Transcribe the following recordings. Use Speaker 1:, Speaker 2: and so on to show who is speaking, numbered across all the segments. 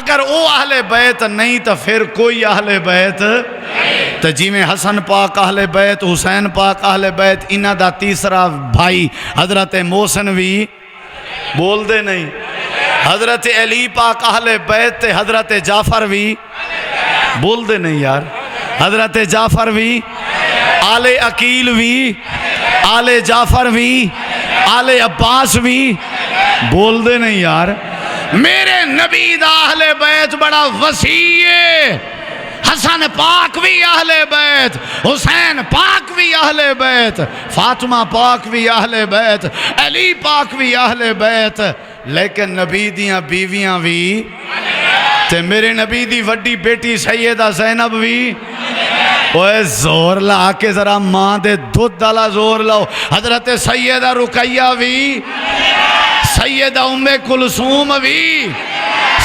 Speaker 1: اگر او اہل بیت نہیں تو پھر کوئی اہل بیت تو جی میں حسن پاک اہل بیت، حسین پاک اہل بیت، انہاں دا تیسرا بھائی حضرت محسن بھی بول دے نہیں، حضرت علی پاک اہل بیت تے حضرت جعفر بھی بول دے نہیں یار، حضرت جعفر بھی، آل عقیل بھی، آل جعفر بھی، آل عباس بھی بول دے نہیں یار۔ میرے نبی دا اہل بیت بڑا وسیع ہے، حسن پاک بھی اہل بیت، حسین پاک بھی اہل بیت، فاطمہ پاک بھی اہل بیت، علی پاک بھی اہل بیت، لیکن نبی دیاں بیویاں بھی تے میرے نبی دی وڈی بیٹی سیدہ زینب بھی۔ اوے زور لا کے ذرا ماں دے دودھ ڈالا زور لاؤ، حضرت سیدہ رقیہ بھی، سیدہ ام کلثوم بھی،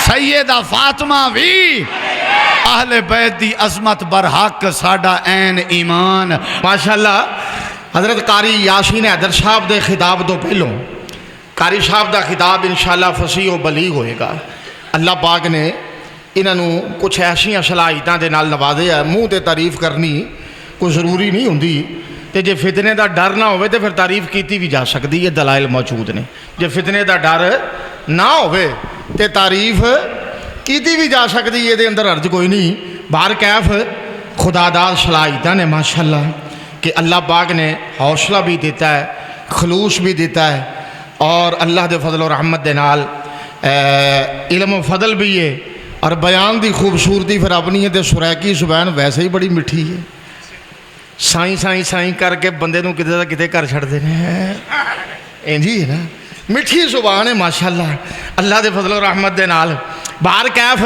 Speaker 1: سیدہ فاطمہ بھی، اہل بیت دی عظمت برحق ساڈا عین ایمان۔
Speaker 2: ماشاءاللہ حضرت قاری یاسین حیدر صاحب دے خطاب تو پہلوں قاری صاحب دا خطاب انشاءاللہ فصیح و بلیغ ہوئے گا۔ اللہ پاک نے انہوں کچھ ایسیاں صلاحیتاں دے نال نوازے ہے، منہ تے تعریف کرنی کوئی ضروری نہیں ہوندی، تے جے فتنے دا ڈر نہ ہوئے تے پھر تعریف کیتی بھی جا سکتی ہے، دلائل موجود نے۔ جے فتنے دا ڈر نہ ہوئے تے تعریف کیتی بھی جا سکتی ہے، دے اندر عرض کوئی نہیں۔ بہر کیف خدا داد صلاحیتاں نے ماشاءاللہ کہ اللہ پاک نے حوصلہ بھی دیتا ہے، خلوص بھی دیتا ہے، اور اللہ دے فضل و رحمت دے نال علم و فضل بھی ہے، اور بیان دی خوبصورتی پھر اپنی ہے۔ تے سریکی زبان ویسے ہی بڑی مٹھی ہے، سائیں سائیں سائیں کر کے بندے نو کتے دا کتے کر چھڑ دینے ہیں، انجی ہے نا، مٹھی زبان ہے ماشاءاللہ اللہ دے فضل و رحمت دے نال۔ بہر کیف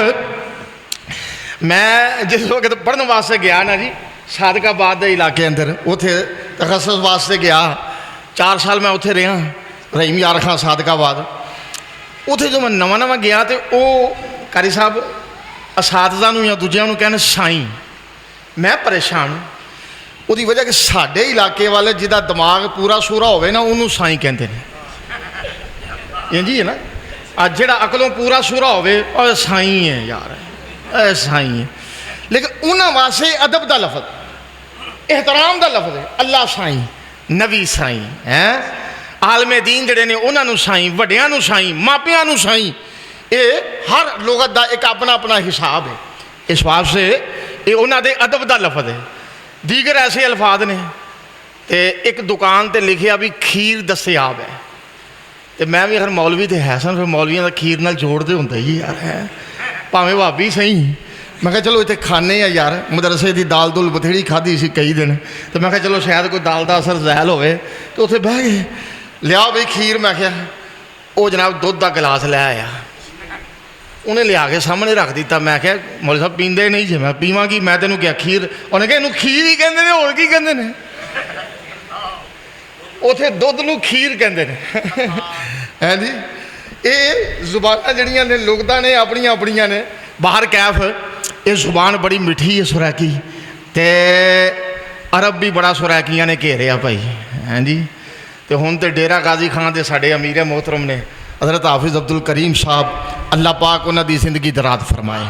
Speaker 2: میں جس وقت پڑھنے واسطے گیا نا جی صادق آباد دے علاقے اندر، اتھے تخصص واسطے گیا، 4 سال میں اتھے رہا، رحیم یار خان صادق آباد۔ اتھے جو میں نواں گیا تے او قاری صاحب اساتذہ نو یا دوجیاں نو کہنے سائیں، میں پریشان ہوں، وہ دی وجہ کہ ساڈے علاقے والے جدا دماغ پورا سورا ہوئے نا انہوں سائیں کہندے ہیں، یہ جی ہے نا، جڑا عقلوں پورا سورا ہوئے اور سائیں ہے یار، اے سائیں ہے، لیکن انہاں واسطے ادب دا لفظ، احترام دا لفظ ہے، اللہ سائیں، نبی سائیں، عالم دین جڑے نے انہاں نو سائیں، وڈیاں نو سائیں، ماپیاں نو سائیں، یہ ہر لغت دا ایک اپنا اپنا حساب ہے، اس واسطے سے یہ انہاں دے ادب دا لفظ ہے۔ دیگر ایسے الفاظ نے تے ایک دکان تے لکھیا بھی کھیر دستیاب ہے، تے میں بھی اگر مولوی تے ہے سن پھر مولویاں دا کھیر نال جوڑ دے ہوندے ہی یار ہے، پاویں بھابی صحیح، میں کہا چلو اتنے کھانے ہیں یار، مدرسے دی دال دل بتھیڑی کھادی سی کئی دن، تو میں کہا چلو شاید کوئی دال دا اثر زائل ہوئے، تو اتنے بہ گئے، لیا بھئی کھیر، میں کہا وہ جناب دودھ دا گلاس لے آیا، انہیں لیا کے سامنے رکھ دیتا، میں کہا مولوی صاحب پیندے نہیں جی، میں پیواں کی، میں تینوں کیا کھیر، انہیں کہا انہوں کھیر ہی کہندے نے، اور کی کہندے نے، اتنے دودھ نو کھیر کہندے نے، ہے جی، یہ زباناں جڑیاں نے لغتاں نے اپنیاں اپنیاں نے۔ باہر کیف یہ زبان بڑی مٹھی ہے سریکی، تے عرب بھی بڑا سریکیاں نے گھیریا بھائی، ہیں جی، تے ہن تے ڈیرہ غازی خان دے ساڈے امیر محترم نے حضرت حافظ عبد الکریم صاحب، اللہ پاک انہاں دی زندگی دراز فرمائے،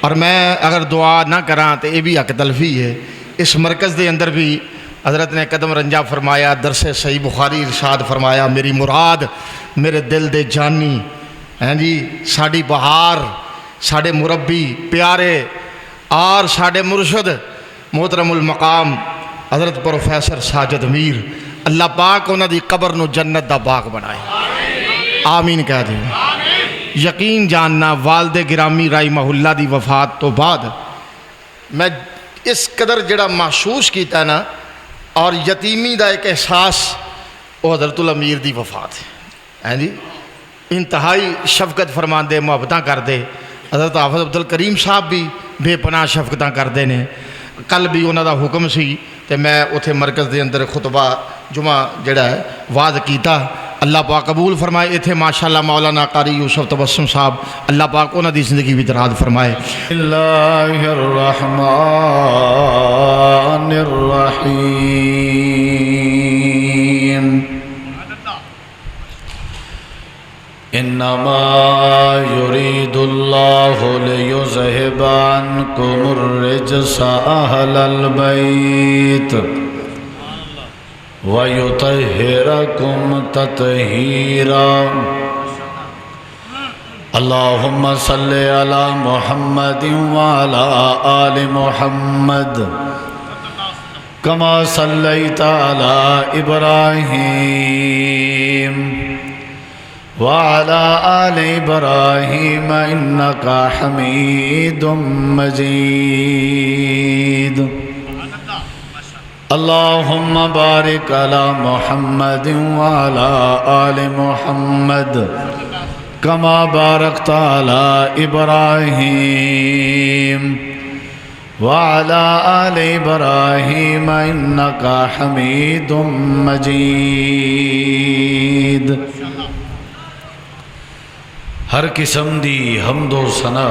Speaker 2: اور میں اگر دعا نہ کراں تو یہ بھی حق تلفی ہے۔ اس مرکز دے اندر بھی حضرت نے قدم رنجا فرمایا، درس صحیح بخاری ارشاد فرمایا، میری مراد میرے دل دے جانی، ہیں جی، ساڈی بہار، ساڈے مربی پیارے اور ساڈے مرشد محترم المقام حضرت پروفیسر ساجد میر، اللہ پاک انہاں دی قبر نو جنت دا باغ بنائے، آمین کہہ دیں۔ یقین جاننا والد گرامی رحمہ اللہ دی وفات تو بعد میں اس قدر جڑا محسوس کیتا نا، اور یتیمی دا ایک احساس، وہ حضرت الامیر دی وفات ہے جی، انتہائی شفقت فرماندے، محبتاں کر دے۔ حضرت حافظ عبد الکریم صاحب بھی بے پناہ شفقتاں کردے نے۔ کل بھی انہاں دا حکم سی تے میں اتھے مرکز دے اندر خطبہ جمعہ جڑا ہے واز کیتا، اللہ پاک قبول فرمائے۔ اتھے ماشاءاللہ مولانا قاری یوسف تبسم صاحب، اللہ پاک انہاں دی زندگی بھی دراز فرمائے۔
Speaker 1: اللہ الرحمن الرحیم، انما یرید اللہ اللہ لیذہب عنکم الرجس اہل البیت ویطہرکم تطہیرا اللہم صلی علی محمد وعلی آل محمد کما صلیت علی ابراہیم وعلى آل إبراهيم إنك حميد مجيد اللهم بارك على محمد وعلى آل محمد كما باركت على إبراهيم وعلى آل إبراهيم إنك حميد مجيد ہر قسم دی حمد و ثنا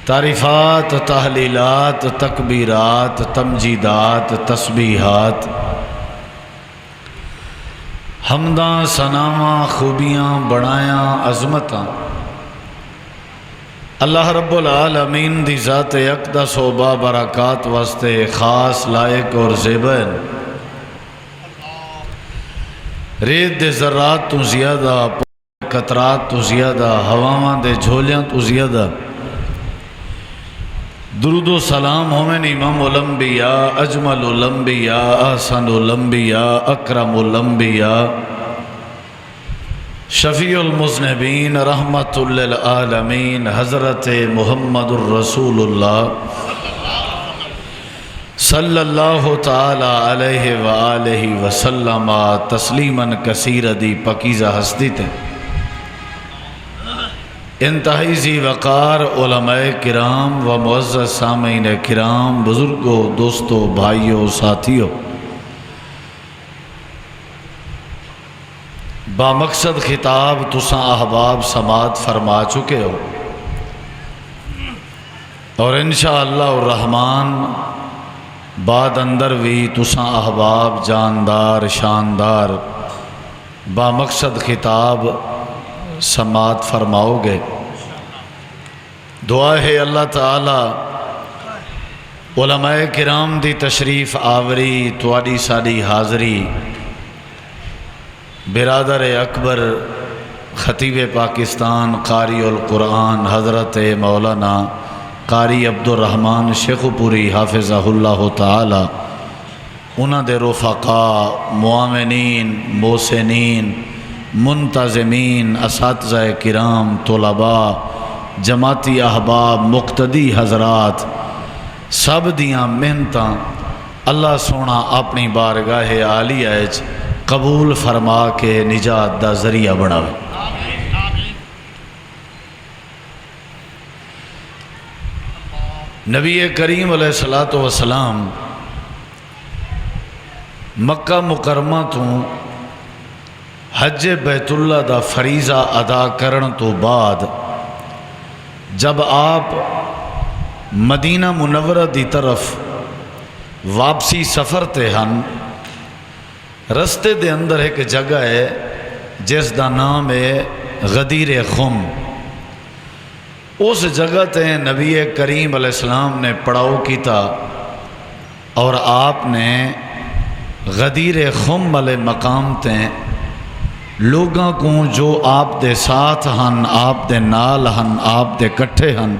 Speaker 1: تعریفات تحلیلات تکبیرات تمجیدات تسبیحات حمداں ثناواں خوبیاں بڑایاں عظمتاں اللہ رب العالمین دی ذات اقدس و بابرکات واسطے خاص لائق اور زیبن ریت دے ذرات تو زیادہ قطرات تو زیادہ ہواواں دے جھولیاں تو زیادہ درود و سلام ہومن امام الانبیاء اجمل الانبیاء احسن الانبیاء اکرم الانبیاء شفیع المذنبین رحمت للعالمین حضرت محمد الرسول اللہ صلی اللہ تعالی علیہ وآلہ وسلم تسلیماً کثیر دی پکیزہ ہستی تے انتہائی ذی وقار علماء کرام و معزز سامعین کرام بزرگوں دوستوں بھائیوں ساتھیوں بامقصد خطاب تساں احباب سماعت فرما چکے ہو اور انشاءاللہ الرحمن بعد اندر بھی تساں احباب جاندار شاندار بامقصد خطاب سماعت فرماؤ گے دعا ہے اللہ تعالی علماء کرام دی تشریف آوری تواڈی ساڈی حاضری برادر اکبر خطیب پاکستان قاری القرآن حضرت مولانا قاری عبدالرحمن شیخ پوری حافظہ اللہ تعالی انہاں دے رفقاء معاونین محسنین منتظمین اساتذہ کرام طلباء جماعتی احباب مقتدی حضرات سب دیاں محنتاں اللہ سونا اپنی بارگاہ عالیہ وچ قبول فرما کے نجات دا ذریعہ بناوے نبی کریم علیہ السلام مکہ مکرمہ تو حج بیت اللہ دا فریضہ ادا کرن تو بعد جب آپ مدینہ منورہ دی طرف واپسی سفر تے ہن رستے دے اندر ایک جگہ ہے جس دا نام ہے غدیر خم اس جگہ تے نبی کریم علیہ السلام نے پڑاؤ کیتا اور آپ نے غدیر خم والے مقام تے لوگاں کو جو آپ دے ساتھ ہن آپ دے نال ہن آپ دے کٹھے ہن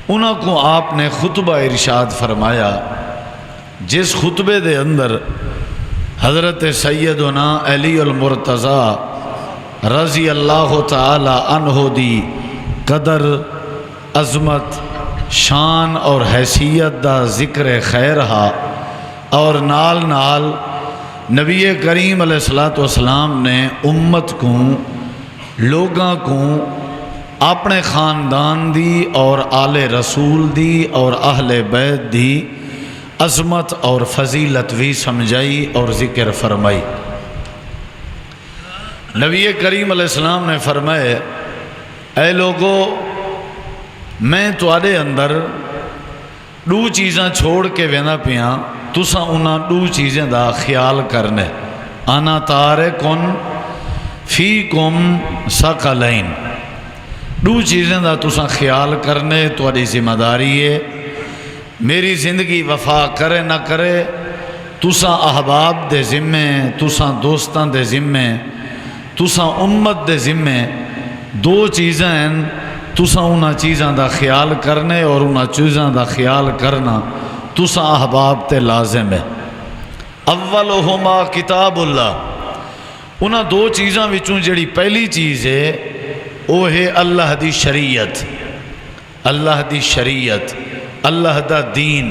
Speaker 1: انہاں کو آپ نے خطبہ ارشاد فرمایا جس خطبے دے اندر حضرت سیدنا علی المرتضیٰ رضی اللہ تعالی عنہ دی قدر عظمت شان اور حیثیت دا ذکر خیر ہا اور نال نال نبی کریم علیہ السلام نے امت کو لوگاں کو اپنے خاندان دی اور آل رسول دی اور اہل بیت دی عظمت اور فضیلت بھی سمجھائی اور ذکر فرمائی نبی کریم علیہ السلام نے فرمائے اے لوگو میں تواڈے اندر دو چیزاں چھوڑ کے وینا پیاں تساں انہاں دو چیزیں دا خیال کرنے انا تارکن فیکم ثقلین دو چیزیں دا تساں خیال کرنے تہاڈی ذمہ داری ہے. میری زندگی وفا کرے نہ کرے تساں احباب دے ذمے، تساں دوستاں دے ذمے، تساں امت دے ذمے دو چیزیں ہیں. تساں انہاں چیزاں دا خیال کرنے اور انہاں چیزاں دا خیال کرنا تساں احباب تے لازم ہے. اولہما کتاب اللہ، انہاں دو چیزاں وچوں جڑی پہلی چیز ہے وہ ہے اللہ دی شریعت. اللہ دی شریعت، اللہ دا دین،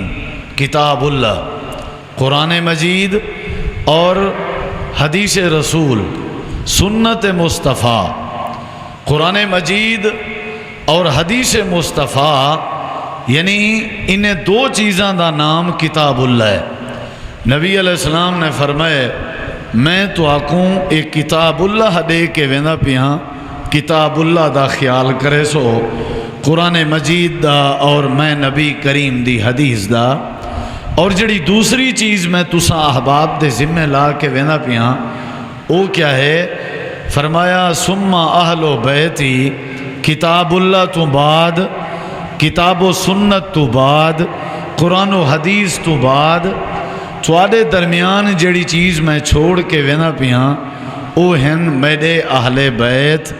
Speaker 1: کتاب اللہ، قرآن مجید اور حدیث رسول، سنت مصطفیٰ. قرآن مجید اور حدیث مصطفیٰ یعنی انہیں دو چیزاں دا نام کتاب اللہ ہے. نبی علیہ السلام نے فرمائے میں تو آکوں ایک کتاب اللہ دے کے ویندہ پیاں، کتاب اللہ دا خیال کرے سو، قرآن مجید دا اور میں نبی کریم دی حدیث دا. اور جڑی دوسری چیز میں تساں احباب دے ذمہ لا کے ویندہ پیاں وہ کیا ہے؟ فرمایا ثم اہل و بیتی، کتاب اللہ تو بعد، کتاب و سنت تو بعد، قرآن و حدیث تو بعد تواڈے درمیان جڑی چیز میں چھوڑ کے ویندہ پیاں وہ ہیں میرے اہل بیت،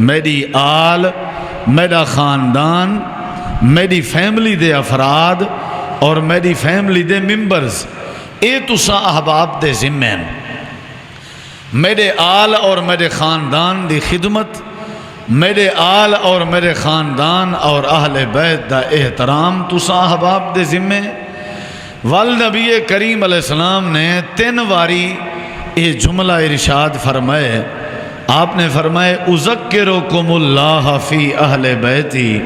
Speaker 1: میری آل، میرا خاندان، میری فیملی دے افراد اور میری فیملی دے ممبرز. اے تساں احباب دے ذمہ ہیں. میرے آل اور میرے خاندان دی خدمت، میرے آل اور میرے خاندان اور اہل بیت دا احترام تساں احباب دے ذمہ. والنبی کریم علیہ السلام نے 3 واری یہ جملہ ارشاد فرمائے. آپ نے فرمائے اذکرکم اللہ فی اہل بیتی،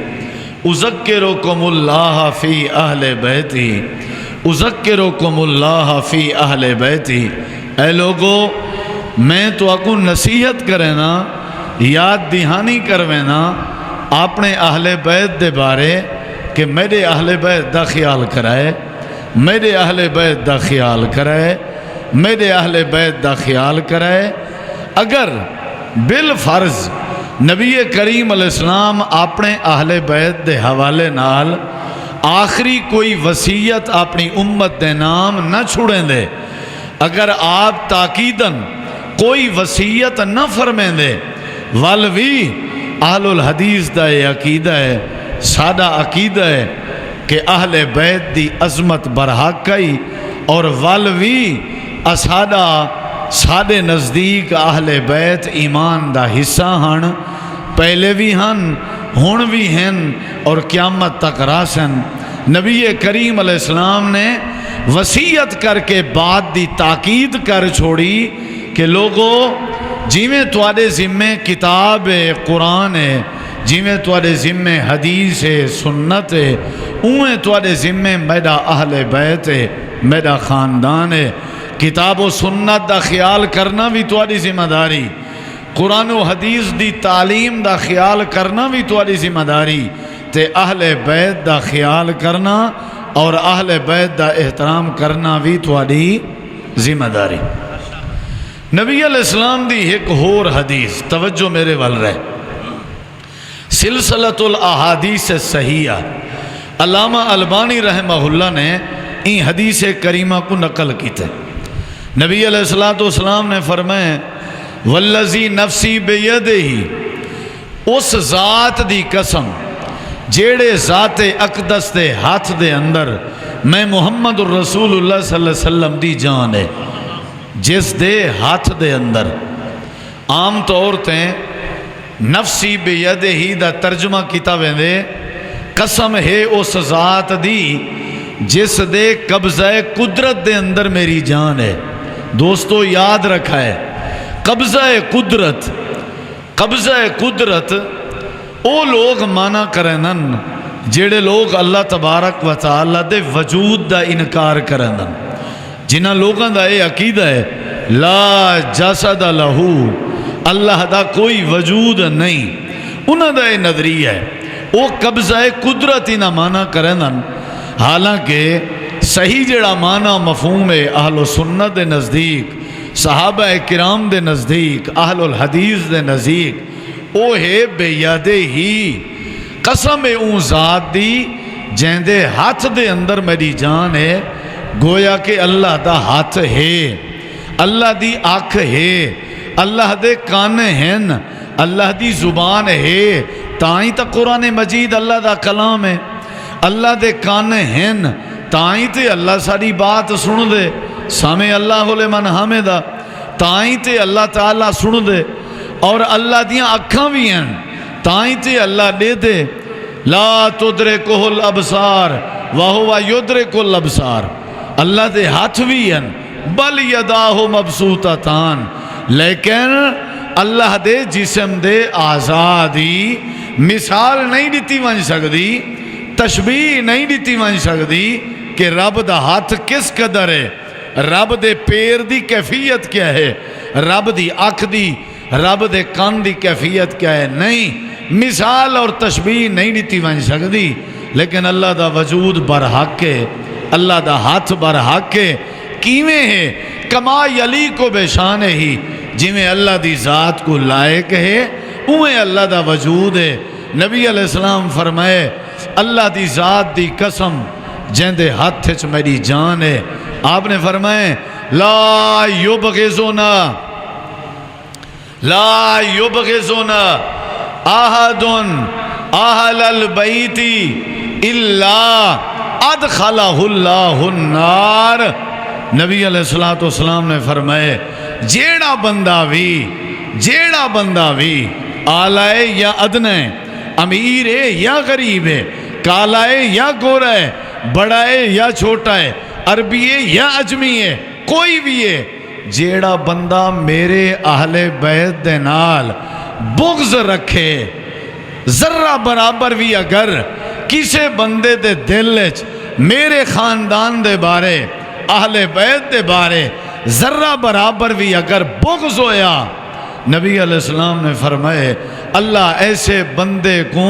Speaker 1: اذکرکم اللہ فی اہل بیتی، اذکرکم اللہ فی اہل بیتی. اے لوگو میں تو اکو نصیحت کرے نا، یاد دہانی کروے نا اپنے اہل بیت دے بارے کہ میرے اہل بیت دا خیال کرائے، میرے اہل بیت دا خیال کرائے، میرے اہل بیت دا خیال کرائے. اگر بالفرض نبی کریم علیہ السلام اپنے اہل بیت دے حوالے نال آخری کوئی وصیت اپنی امت دے نام نہ چھوڑیں دے، اگر آپ تاکیدن کوئی وصیت نہ فرمیں دے، والوی اہل الحدیث دا یہ عقیدہ ہے، سادہ عقیدہ ہے کہ اہل بیت دی عظمت برحق کئی، اور والوی اسادہ سادے نزدیک اہل بیت ایمان دا حصہ ہن، پہلے بھی ہن، ہن بھی ہن اور قیامت تک راسن. نبی کریم علیہ السلام نے وصیت کر کے بات دی تاکید کر چھوڑی کہ لوگو جیویں تواڈے ذمے کتاب قرآن ہے، جیویں تواڈے ذمے حدیث ہے، سنت ہے، اویں تواڈے ذمے میرا اہل بیت ہے، میرا خاندان ہے. کتاب و سنت دا خیال کرنا بھی تواڈی ذمہ داری، قرآن و حدیث دی تعلیم دا خیال کرنا بھی تواڈی ذمہ داری، تے اہل بیت دا خیال کرنا اور اہل بیت دا احترام کرنا بھی تواڈی ذمہ داری. نبی علیہ السلام دی ایک اور حدیث، توجہ میرے وال رہے، سلسلۃ الاحادیث صحیحہ، علامہ البانی رحمہ اللہ نے این حدیث کریمہ کو نقل کی تھے. نبی علیہ السلام نے فرمائے والذی نفسی بیدہ، اس ذات دی قسم جیڑے ذات اقدس دے ہاتھ دے اندر میں محمد الرسول اللہ صلی اللہ علیہ وسلم دی جان ہے، جس دے ہاتھ دے اندر. عام طور تے نفسی بیدہ دا ترجمہ کیتا ویندے قسم ہے اس ذات دی جس دے قبضہ قدرت دے اندر میری جان ہے. دوستو یاد رکھا ہے، قبضہ قدرت، قبضہ قدرت او لوگ مانا کرنن جڑے لوگ اللہ تبارک و تعالی دے وجود دا انکار کرنن، جنہ لوگوں دا یہ عقیدہ ہے لا جسد لہو، اللہ دا کوئی وجود نہیں، انہوں دا یہ نظریہ ہے، وہ قبضہ قدرت ہی نہ مانا کرنن. حالانکہ صحیح جڑا مانا مفہوم ہے اہل و سنت دے نزدیک، صحابہ کرام دے نزدیک، اہل الحدیث دے نزدیک، او ہے بے یادے ہی قسم اون ذات دی جیندے ہاتھ دے اندر میری جان ہے گویا کہ اللہ دا ہاتھ ہے اللہ دی آنکھ ہے اللہ دے کان ہیں اللہ دی زبان ہے تائیں تا قرآن مجید اللہ دا کلام ہے اللہ دے کان ہیں تائیں تے اللہ ساری بات سن دے سامع اللہ لمن حمدہ تائیں تے اللہ تعالیٰ سن دے اور اللہ دیاں اکھاں بھی ہیں تائیں تے اللہ دے دے لا تدرکہ الابصار وہو یدرک الابصار اللہ دے ہاتھ بھی ہیں بل یداہ مبسوطتان لیکن اللہ دے جسم دے آزادی مثال نہیں دیتی ون سکتی تشبیہ نہیں دیتی ون سکتی کہ رب دا ہاتھ کس قدر ہے رب دے پیر دی کیفیت کیا ہے رب دی اکھ دی رب دے کان دی کیفیت کیا ہے نہیں مثال اور تشبیہ نہیں دیتی ون سکتی لیکن اللہ دا وجود برحق ہے اللہ دا ہاتھ برحق ہے کیویں ہے کما یلی کو بے شان ہی جویں اللہ دی ذات کو لائق ہے اویں اللہ دا وجود ہے نبی علیہ السلام فرمائے اللہ دی ذات دی قسم جیندے ہاتھ چ میری جان ہے آپ نے فرمائے لا یبغضنا احد اہل البیت الا ادخلہ اللہ النار نبی علیہ السلام نے فرمائے جیڑا بندہ بھی آلائے یا ادنے امیر ہے یا غریب ہے کالا ہے یا گورا ہے بڑا ہے یا چھوٹا ہے عربی ہے یا عجمی ہے کوئی بھی ہے جیڑا بندہ میرے اہل بیت دے نال بغض رکھے ذرہ برابر بھی اگر کسے بندے دے دل وچ میرے خاندان دے بارے اہل بیت دے بارے ذرہ برابر بھی اگر بغض ہویا نبی علیہ السلام نے فرمائے اللہ ایسے بندے کو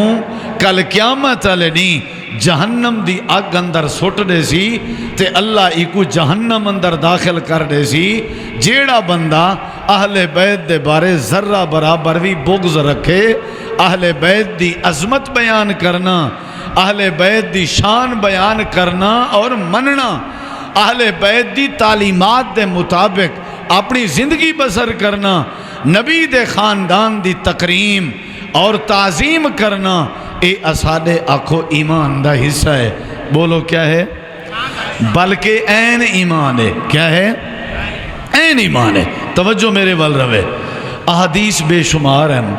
Speaker 1: کل قیامت والے نہیں جہنم دی اگ اندر سٹ دے سی تے اللہ ایکو جہنم اندر داخل کر دے سی جیڑا بندہ اہل بیت دے بارے ذرہ برابر بھی بغض رکھے اہل بیت دی عظمت بیان کرنا اہل بیت دی شان بیان کرنا اور مننا اہل بیت دی تعلیمات دے مطابق اپنی زندگی بسر کرنا نبی دے خاندان دی تکریم اور تعظیم کرنا اے اساڈے آکھو ایمان دا حصہ ہے بولو کیا ہے بلکہ این ایمان ہے کیا ہے این ایمان ہے توجہ میرے ول روے احادیث بے شمار ہیں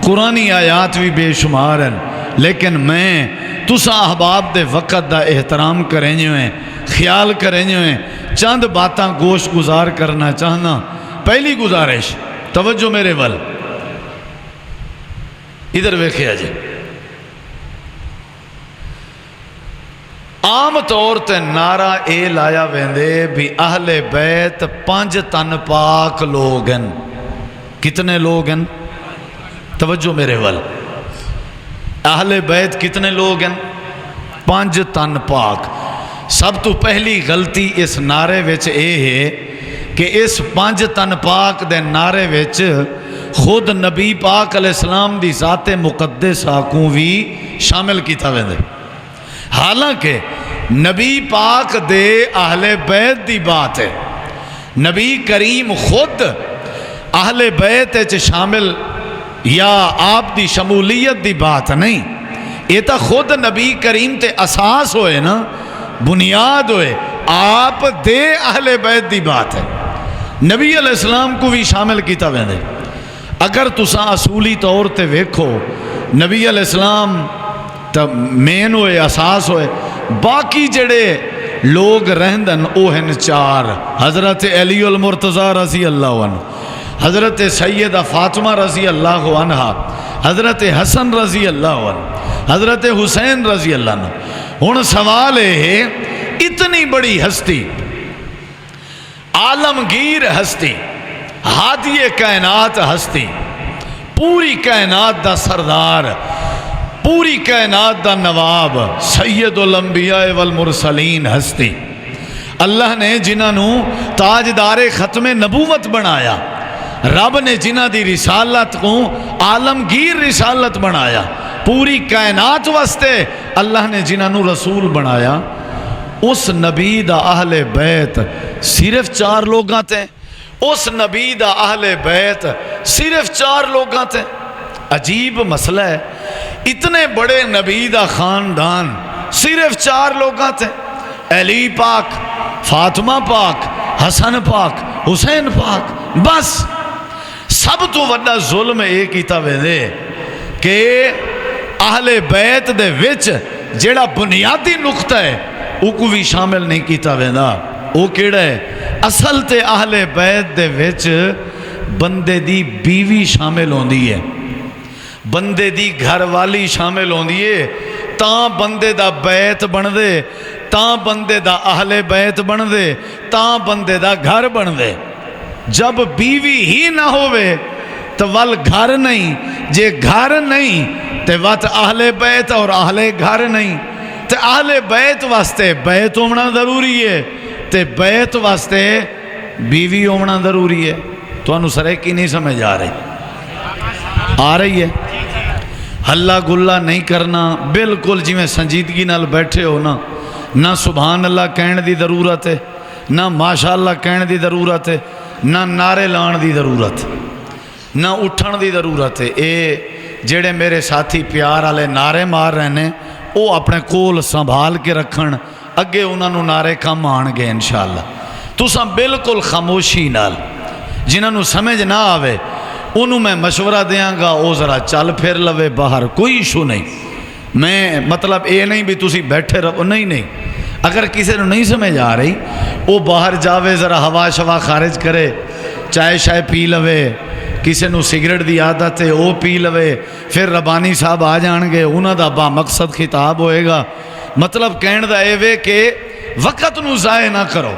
Speaker 1: قرآنی آیات بھی بے شمار ہیں لیکن میں تسا احباب دے وقت دا احترام کریں جو ہیں خیال کریں جو ہیں چند باتاں گوشت گزار کرنا چاہنا پہلی گزارش توجہ میرے ول ادھر ویکھیا جی عام طور تے نعرہ اے لایا ویندے بھی اہل بیت 5 تن پاک لوگ ہیں کتنے لوگ ہیں توجہ میرے ول اہل بیت کتنے لوگ ہیں 5 تن پاک سب تو پہلی غلطی اس نعرے وچ اے ہے کہ اس 5 تن پاک دے نعرے وچ خود نبی پاک علیہ السلام دی ذات مقدسہ کو بھی شامل کیتا ویندے حالانکہ نبی پاک دے اہل بیت دی بات ہے نبی کریم خود اہل بیت وچ شامل یا آپ دی شمولیت دی بات نہیں یہ تو خود نبی کریم تے اساس ہوئے نا بنیاد ہوئے آپ دے اہل بیت دی بات ہے نبی علیہ السلام کو بھی شامل کیتا ویندے اگر تساں اصولی طور تے ویکھو نبی علیہ السلام تا مین ہوئے اساس ہوئے باقی جڑے لوگ رہندن او ہیں 4 حضرت علی المرتضی رضی اللہ عنہ حضرت سیدہ فاطمہ رضی اللہ عنہ حضرت حسن رضی اللہ عنہ حضرت حسین رضی اللہ عنہ ہن سوال ہے اتنی بڑی ہستی عالمگیر ہستی ہادی کائنات ہستی پوری کائنات دا سردار پوری کائنات دا نواب سید الانبیاء والمرسلین ہستی اللہ نے جنہوں تاجدار ختم نبوت بنایا رب نے جنہ دی رسالت کو عالمگیر رسالت بنایا، پوری کائنات واسطے اللہ نے جنہ نو رسول بنایا، اس نبی دا اہل بیت صرف 4 لوگاں تے، اس نبی دا اہل بیت صرف 4 لوگاں تے۔ عجیب مسئلہ ہے، اتنے بڑے نبی دا خاندان صرف 4 لوگاں تے، علی پاک، فاطمہ پاک، حسن پاک، حسین پاک، بس۔ سب تو وڈا ظلم ایک ہی تھا ویندے کہ اہل بیت دے وچ جیڑا بنیادی نقطہ ہے وہ کو بھی شامل نہیں کیتا ویندا۔ وہ کیڑا ہے؟ اصل تے اہل بیت دے وچ بندے دی بیوی شامل ہوندی ہے، بندے دی گھر والی شامل ہوندی ہے، تاں بندے دا بیت بن دے، تاں بندے دا اہل بیت بن دے، تاں بندے دا گھر بن دے۔ جب بیوی ہی نہ ہوئے تو ول گھر نہیں، جے گھر نہیں تو وت اہل بیت اور اہل گھر نہیں۔ تو اہل بیت واسطے بیت ہونا ضروری ہے، تو بیت واسطے بیوی ہونا ضروری ہے۔ تو انہوں سرے کی نہیں سمجھ آ رہی ہے؟ ہلا گلا نہیں کرنا، بالکل جی میں سنجیدگی نال بیٹھے ہو نا، نہ سبحان اللہ کہن دی ضرورت ہے، نہ ماشاءاللہ کہن دی ضرورت ہے، نہ نعرے لان دی ضرورت، نہ اٹھن دی ضرورت ہے۔ اے جڑے میرے ساتھی پیار والے نعرے مار رہے ہیں وہ اپنے کول سنبھال کے رکھن، اگے انہوں نے نعرے کم آن گے انشاءاللہ۔ تساں بالکل خاموشی نال، جنہوں نے سمجھ نہ آوے انہوں میں مشورہ دیاں گا، وہ ذرا چل پھر لوے باہر، کوئی ایشو نہیں۔ میں مطلب اے نہیں بھی تسی بیٹھے رہو، نہیں۔ اگر کسی نے نہیں سمجھ آ رہی وہ باہر جاوے، ذرا ہوا شوا خارج کرے، چائے شائے پی لوے، کسی نو سگریٹ دی عادت ہے وہ پی لوے، پھر ربانی صاحب آ جان گے، انہوں دا با مقصد خطاب ہوئے گا۔ مطلب کہن دا اے وے کہ وقت نو ضائع نہ کرو۔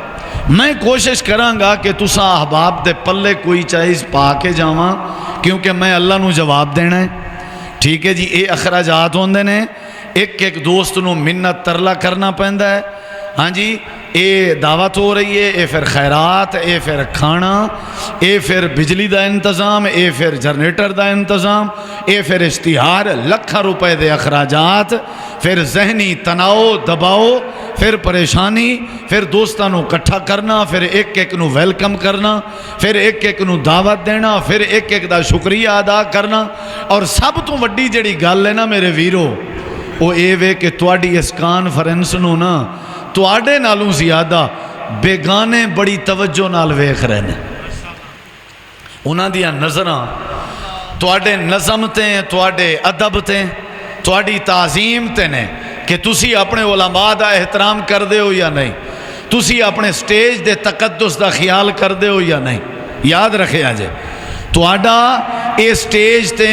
Speaker 1: میں کوشش کراں گا کہ تساں احباب دے پلے کوئی چیز پا کے جاواں، کیونکہ میں اللہ نو جواب دینا ہے، ٹھیک ہے جی۔ اے اخراجات ہوندے نے، ایک دوست نو منت ترلا کرنا پیندا ہے، ہاں جی۔ اے دعوت ہو رہی ہے، اے پھر خیرات، اے پھر کھانا، اے پھر بجلی دا انتظام، اے پھر جنریٹر دا انتظام، اے پھر اشتہار، لکھاں روپے دے اخراجات، پھر ذہنی تناؤ دباؤ، پھر پریشانی، پھر دوستانوں کٹھا کرنا، پھر ایک نو ویلکم کرنا، پھر ایک نو دعوت دینا، پھر ایک دا شکریہ ادا کرنا۔ اور سب تو وڈی جڑی گل ہے نا میرے ویرو، وہ اے وے کہ تواڈی اس کانفرنس نو نا تواڈے نالوں زیادہ بیگانے بڑی توجہ نال ویکھ رہے ہیں۔ انہاں دیاں نظراں تواڈے نظم تے، تواڈے ادب تے، تواڈی تعظیم تے نے کہ تسی اپنے علماء دا احترام کر دے ہو یا نہیں، تسی اپنے سٹیج دے تقدس دا خیال کر دے ہو یا نہیں۔ یاد رکھے آجے تواڈا اے سٹیج تے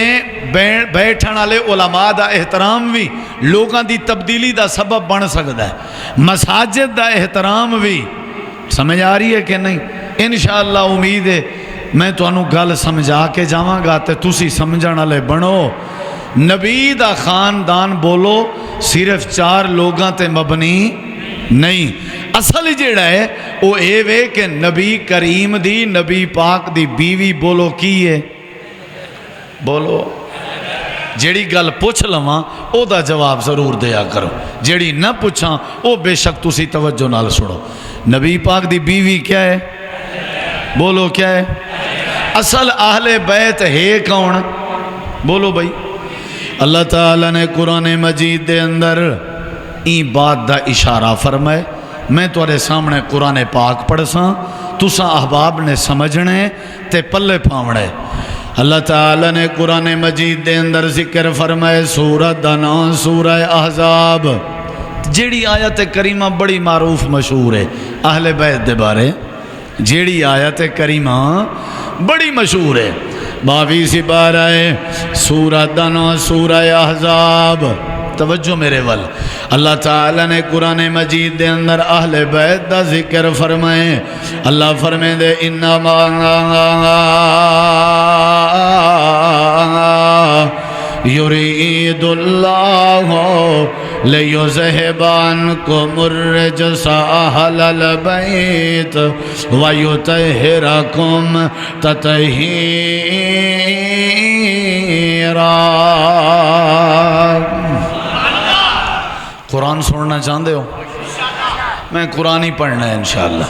Speaker 1: بیٹھن والے علماء دا احترام بھی لوگاں دی تبدیلی دا سبب بن سکتا ہے، مساجد دا احترام بھی۔ سمجھ آ رہی ہے کہ نہیں؟ انشاءاللہ امید ہے میں تانوں گل سمجھا کے جاواں گا تے تسی سمجھن والے بنو۔ نبی دا خاندان بولو صرف 4 لوگاں تے مبنی نہیں، اصل جیڑا ہے وہ اے وے کہ نبی کریم دی، نبی پاک دی بیوی بولو کی ہے؟ بولو جیڑی گل پوچھ لواں او دا جواب ضرور دیا کرو، جیڑی نہ پوچھاں او بے شک تسی توجہ نال سنو۔ نبی پاک دی بیوی کیا ہے؟ بولو کیا ہے؟ اصل اہل بیت ہے کون؟ بولو بھائی۔ اللہ تعالیٰ نے قرآن مجید دے اندر این بات دا اشارہ فرمائے۔ میں تورے سامنے قرآن پاک پڑھساں، تساں احباب نے سمجھنے تے پلے پاونے۔ اللہ تعالیٰ نے قرآن مجید دے اندر ذکر فرمائے، سورہ دا نام سورہ احزاب، جیڑی آیت کریمہ بڑی معروف مشہور ہے اہل بیت دے بارے، جیڑی آیت کریمہ بڑی مشہور ہے، 22 پارہ ہے، سورہ دا نام سورہ احزاب۔ توجہ میرے ول، اللہ تعالیٰ نے قرآن مجید دے اندر اہل بیت دا ذکر فرمائے۔ اللہ فرمائے دے انما یرید اللہ لِيُذْهِبَ عَنْكُمُ الرِّجْسَ أَهْلَ الْبَيْتِ وَيُطَهِّرَكُمْ تَطْهِيرًا۔ قرآن سننا چاہتے ہو؟ میں قرآن ہی پڑھنا ہے انشاءاللہ،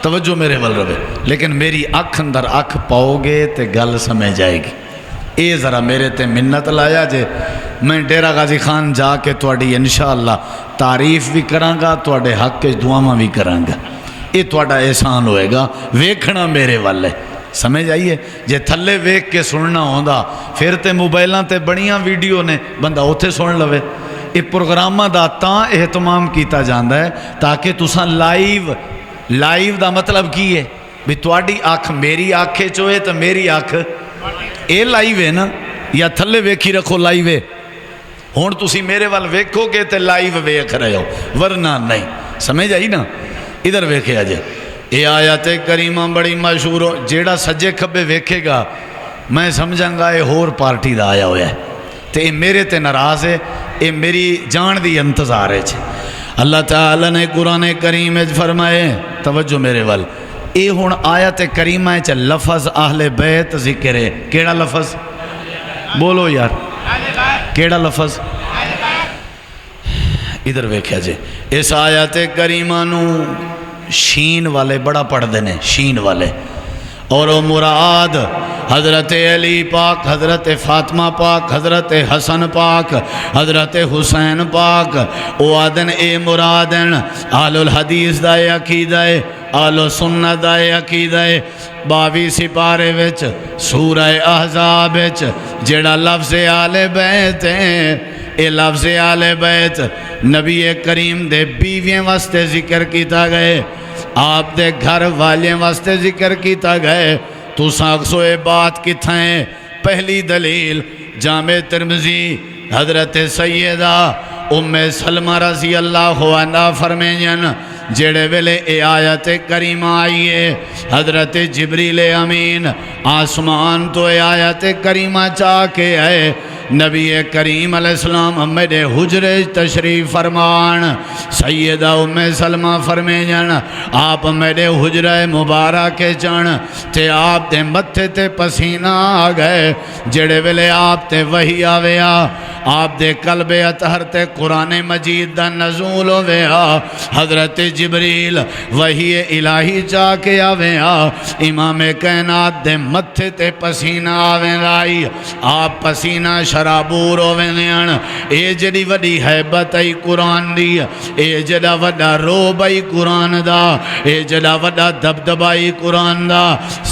Speaker 1: توجہ میرے ول رہے، لیکن میری اکھ اندر اکھ پاؤ گے تے گل سمجھ جائے گی۔ اے ذرا میرے تے منت لایا جے، میں ڈیرہ غازی خان جا کے تواڈی انشاءاللہ تعریف بھی کرانگا، تواڈے حق کے دعاواں بھی کرانگا، یہ تواڈا احسان ہوئے گا، ویکھنا میرے والے، سمجھ آئیے؟ جے تھلے ویکھ کے سننا ہوندا پھر تے موبائلاں تے بڑیاں ویڈیو نے، بندہ اوتھے سن لوے۔ یہ پروگراماں دا تاں اہتمام کیتا جاندا ہے تاکہ تساں لائیو دا مطلب کی ہے بھی تواڈی اکھ میری اکھ وچ ہوئے تے میری اکھ اے لائیو ہے نا، یا تھلے ویکھی رکھو لائیو ہے، ہن تسی میرے وال ویکھو گے تے لائیو ویکھ رہے ہو، ورنہ نہیں، سمجھ آئی نا؟ ادھر ویکھیا جے، یہ آیت کریمہ بڑی مشہور ہو، جیڑا سجے کھبے ویکھے گا میں سمجھاں گا یہ ہور پارٹی دا آیا ہویا ہے تے یہ میرے تے ناراض ہے، یہ میری جان دی انتظار ہے۔ اللہ تعالیٰ نے قرآن کریم فرمائے، توجہ میرے وال، اے ہن آیت کریمہ چ لفظ اہل بیت ذکر ہے، کیڑا لفظ؟ بولو یار، کیڑا لفظ؟ ادھر ویکھیا جے، اس آیت کریمہ نو شین والے بڑا پڑھ دینے، شین والے، اور وہ مراد حضرت علی پاک، حضرت فاطمہ پاک، حضرت حسن پاک، حضرت حسین پاک، او آدن اے مرادن آل الحدیث دائے عقیدہ ہے، آل سنت دائے عقیدہ ہے۔ 22 سپارے وچ سورہ احزاب وچ جڑا لفظ آل بیت ہے، اے لفظ آل بیت نبی کریم دے بیویاں واسطے ذکر کیتا گئے، آپ دے گھر والے واسطے ذکر کیتا گئے۔ تو ساکسو اے بات کتھائیں؟ پہلی دلیل جامع ترمذی حضرت سیدہ ام سلمہ رضی اللہ عنہ فرمائیں جڑے ویلے اے آیت کریمہ آئیے، حضرت جبریل امین آسمان تو اے آیت کریمہ چاہ کے آئے، نبی کریم علیہ السلام میرے حجرے تشریف فرمان، سیدہ ام سلمہ فرمائیں آپ میرے حجرے مبارک چن تے آپ دے متھے تے پسینہ آ گئے، جڑے ویلے آپ تے وحی آویا، آپ دے قلب اطہر تے قرآن مجید دا نزول ہویا، حضرت جبریل وحی الہی چاہ کے آویا، امام کائنات دے متھے تے پسینہ آویں لائی، آپ پسینہ شرابور ہوئیں، اے جڑی وڈی حیبت ای قرآن دی، اے جڑا وڈا روب ای قرآن دا، اے جڑا وڈا دبدبائی قرآن دا۔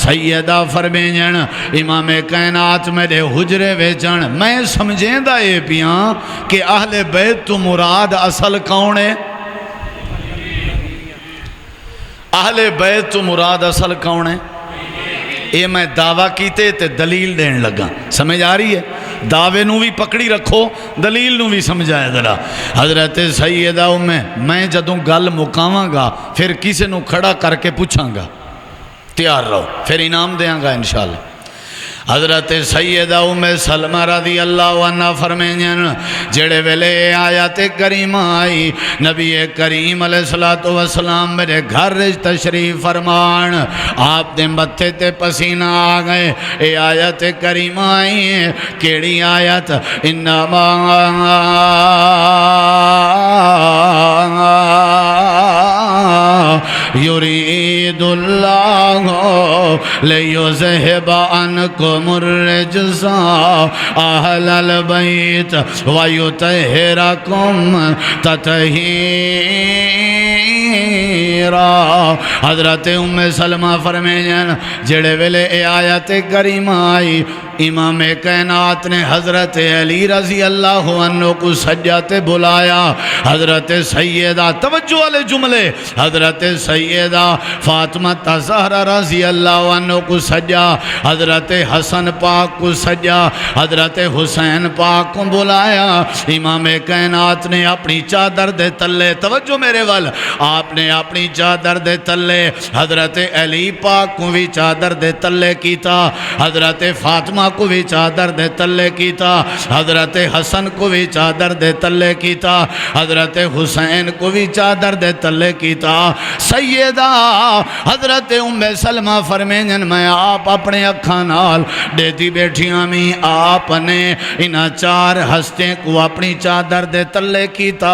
Speaker 1: سیدہ فرمائیں امام کائنات میرے حجرے ویچن، میں سمجھیں دا اے پیاں کہ اہل بیت تو مراد اصل کون ہے؟ اہل بیت تو مراد اصل کون ہے؟ اے میں دعویٰ کیتے تے دلیل دین لگا، سمجھ آ رہی ہے؟ دعوے نو بھی پکڑی رکھو، دلیل نو بھی سمجھائے ذرا۔ حضرت سیدہ میں جدوں گل مکاواں گا پھر کسی نو کھڑا کر کے پوچھاں گا، تیار رہو، پھر انعام دیاں گا انشاءاللہ۔ حضرت سیدہ ام سلمہ رضی اللہ عنہ فرمائیں جڑے ویلے آیات کریمہ آئی، نبی کریم علیہ السلام میرے گھر تشریف فرمان، آپ دے متھے تے پسینہ آ گئے، اے آیات کریمہ آئی، کیڑی آیت؟ انما یرید اللہ لیذہب عنکم الرجس اہل البیت ویطہرکم تطہیرا۔ حضرت ام سلمہ فرمائیں جڑے ویلے اے آیت کریمہ آئی، امام کائنات نے حضرت علی رضی اللہ عنہ کو سجاتے بلایا، حضرت سیدہ، توجہ والے جملے، حضرت سیدہ فاطمہ زہرا رضی اللہ عنہ کو سجا، حضرت حسن پاک کو سجا، حضرت حسین پاک کو بلایا، امام کائنات نے اپنی چادر دے تلے، توجہ میرے وال، آپ نے اپنی چادر دے تلے حضرت علی پاک کو بھی چادر دے تلے کیتا، حضرت فاطمہ کو بھی چادر دے تلے کیتا، حضرت حسن کو بھی چادر دے تلے کیتا، حضرت حسین کو بھی چادر دے تلے کیتا۔ سیدہ حضرت ام سلمہ فرمینن میں آپ اپنے اکھاں نال دیتی بیٹھیاں میں آپ نے انہاں چار ہستیں کو اپنی چادر دے تلے کیتا،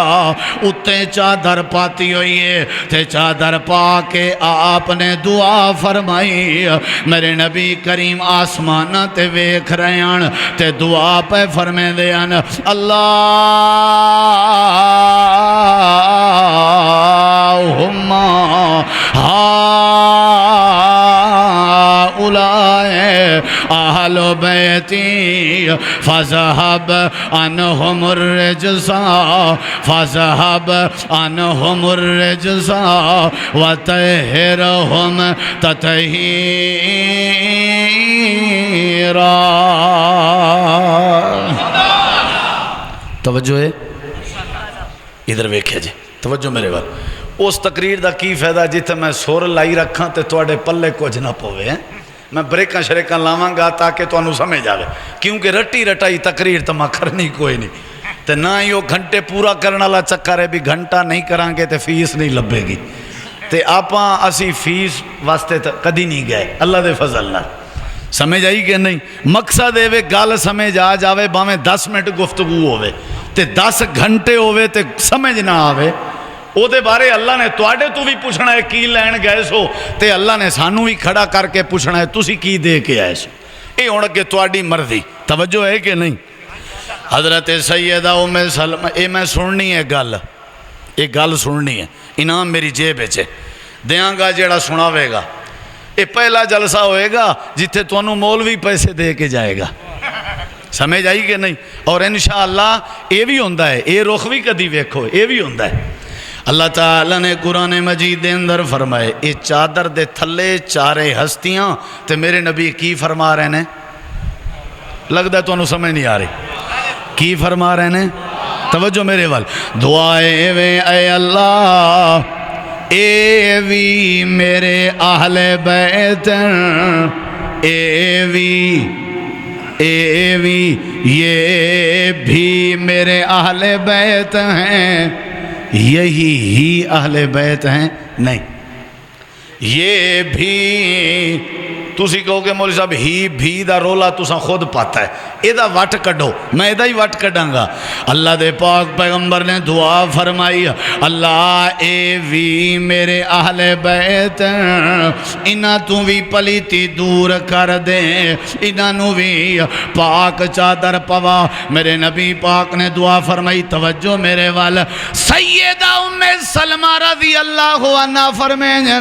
Speaker 1: اتے چادر پاتی ہوئی ہے تے چادر پا کے آپ نے دعا فرمائی۔ میرے نبی کریم آسمانہ تے ویکھ رہے ہیں تے دعا پہ فرمے دیان اللہم هؤلاء اہل بیتی فذهب عنہم الرجس فذهب عنہم الرجس وطہرہم تطہیرا۔ توجہ ہے ادھر ویکھے جی، توجہ میرے وال۔ اس تقریر دا کی فائدہ جتھے میں سور لائی رکھاں تے تواڈے پلے کچھ نہ پوے ہیں۔ میں بریکاں شریکاں لاواں گا تاکہ تانوں سمجھ آوے، کیونکہ رٹی رٹائی تقریر تو میں کرنی کوئی نہیں تے نہ ہی وہ گھنٹے پورا کرنے والا چکر ہے بھی گھنٹہ نہیں کران گے تے فیس نہیں لبے گی تے آپاں اسی فیس واسطے کدی نہیں گئے اللہ دے فضل نال۔ سمجھ آئی کہ نہیں؟ مقصد ہے گل سمجھ آ جاوے باویں 10 منٹ گفتگو ہوئے تے 10 گھنٹے ہوئے تے سمجھ نہ آوے، او دے بارے اللہ نے تواڈے تو بھی پوچھنا ہے کی لین گئے سو تے اللہ نے سانو بھی کھڑا کر کے پوچھنا ہے تسی کی دے کے آئے سو۔ اے ہن کہ تواڈی مرضی، توجہ ہے کہ نہیں؟ حضرت سیدہ ام سلمہ، اے میں سننی ہے گل، اے گل سننی ہے، انعام میری جیب ہے دیاں گا جیڑا سناوے گا۔ اے پہلا جلسہ ہوئے گا جتھے تانوں مولوی پیسے دے کے جائے گا، سمجھ آئی کہ نہیں؟ اور انشاءاللہ اے بھی ہوندا ہے، اے رخ بھی کدی ویکھو، اے بھی ہوندا ہے۔ اللہ تعالیٰ نے قرآن مجید دے اندر فرمائے اے چادر دے تھلے چارے ہستیاں تے میرے نبی کی فرما رہے ہیں؟ لگتا ہے تو انہوں سمجھ نہیں آ رہی کی فرما رہے ہیں؟ توجہ میرے وال۔ دعائے وے اے اللہ اے وی میرے اہل بیت، اے وی یہ بھی میرے اہل بیت ہیں، یہی ہی اہل بیت ہیں؟ نہیں، یہ بھی تسی کہو کہ مولوی صاحب ہی بھی دا رولا تساں خود پاتا ہے، ایدہ وٹ کڈو، میں ایدہ ہی وٹ کڈاں گا۔ اللہ دے پاک پیغمبر نے دعا فرمائی اللہ اے وی میرے اہل بیت، انہاں تو بھی پلیتی دور کر دے، انہاں نو بھی پاک چادر پوا۔ میرے نبی پاک نے دعا فرمائی، توجہ میرے وال۔ سیدہ ام سلمہ رضی اللہ عنہ فرمائیں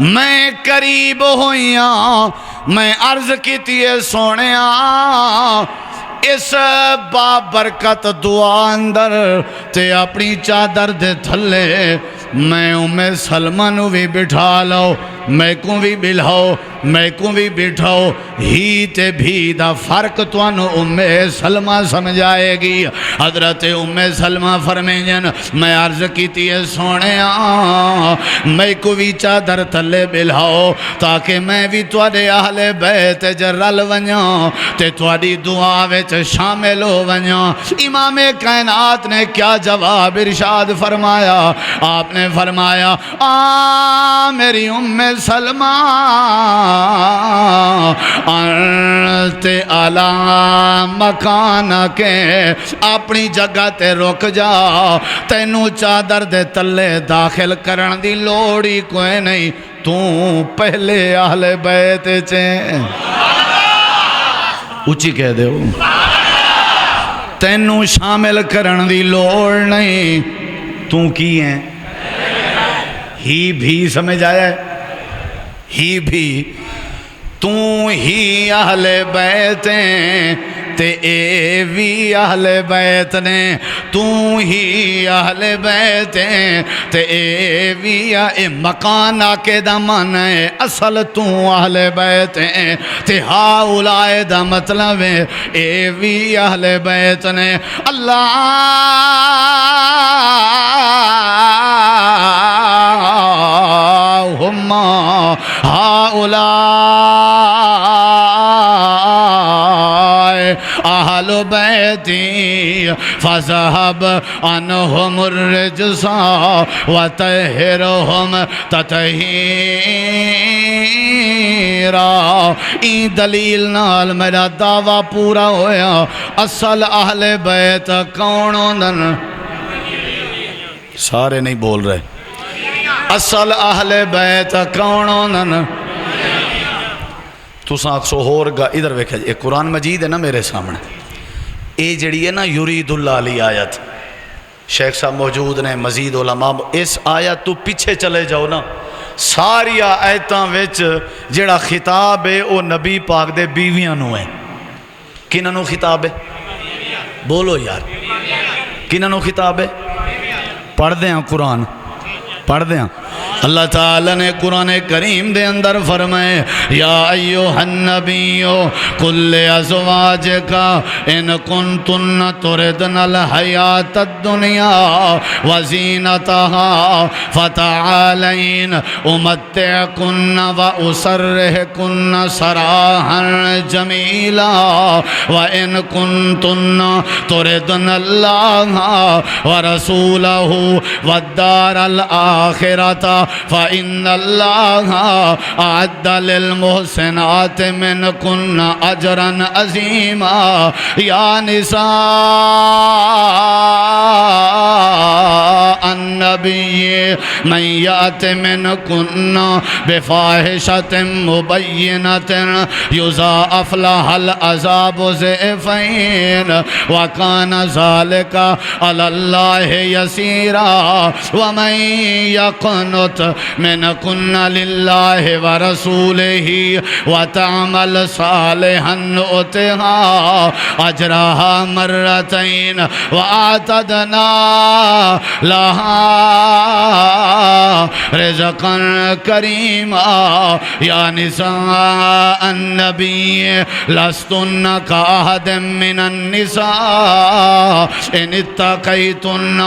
Speaker 1: میں قریب ہویاں، میں عرض کیتی ہے سونیاں اس بابرکت دعا اندر تے اپنی چادر دے تھلے میں ام سلمہ نو بھی بٹھا لو، میں کو بھی بلاؤ، میں کو بھی بٹھاؤ، ہی تے بھی دا فرق توانو ام سلمہ سمجھائے گی۔ حضرت ام سلمہ فرمائیں میں عرض کیتی ہے سونیاں میں کو بھی چادر تھلے بلاؤ تاکہ میں بھی تواڈے اہل بیت رل ونجاں تے تواڈی دعا وچ شامل ہو ونجاں۔ امام کائنات نے کیا جواب ارشاد فرمایا؟ آپ نے فرمایا میری ام سلمہ انت علی مکان کے، اپنی جگہ تے رک جا، تینوں چادر دے تلے داخل کرن دی لوڑی کوئی نہیں، تو پہلے اہل بیت چیں۔ اچھی کہہ دے ہو، تینوں شامل کرن دی لوڑ نہیں، تو کی ہیں؟ ہی بھی سمجھ آیا ہے؟ ہی بھی تو ہی اہل بیت ہیں تے اے بھی اہل بیت نے، تو ہی اہل بیت ہیں تے اے بھی اے مکان آکے دا من ہے اصل تو اہل بیت ہیں تے ہاؤلائے دا مطلب ہے اے بھی اہل بیت نے۔ اللہم ہاؤلائے اہل بیتی فذهب عنہم الرجس وطہرہم تطہیرا. این دلیل نال میرا دعویٰ پورا ہویا. اصل اہل بیت کون ہوندن؟ سارے نہیں بول رہے. اصل اہل بیت کون ہوندن؟ تساں اکسو ہور گا ادھر ویکھا جی. ایک قرآن مجید ہے نا میرے سامنے. اے جڑی ہے نا یرید اللہ علی آیت، شیخ صاحب موجود نے، مزید علماء. اس آیت تو پیچھے چلے جاؤ نا، ساری آیتاں وچ جڑا خطاب ہے وہ نبی پاک دے بیویاں نو ہے. کنہاں نو خطاب ہے؟ بولو یار، کنہاں نو خطاب ہے؟ پڑھ دیں قرآن، پڑھ دیں. اللہ تعالیٰ نے قرآن کریم دے اندر فرمائے یا ایوہ النبی قل ازواجکا ان کنتن تردن الحیات الدنیا وزینتہا فتعالین امتعکن و اسرحکن سراحا جمیلا وان کنتن تردن اللہ ورسولہ والدار الآخرۃ فإن اللہ اعد للمحسنات منکن اجرا عظیما. یا نساء النبی من یأت منکن بفاحشۃ مبینۃ یضاعف لها العذاب ضعفین وکان ذلک علی اللہ یسیرا. ومن یقنت منکن للہ ورسولہ وتعمل صالحا نؤتها اجرها مرتین واعتدنا لها رزقا کریما. یا نساء النبی لستن کاحد من النساء ان اتقیتن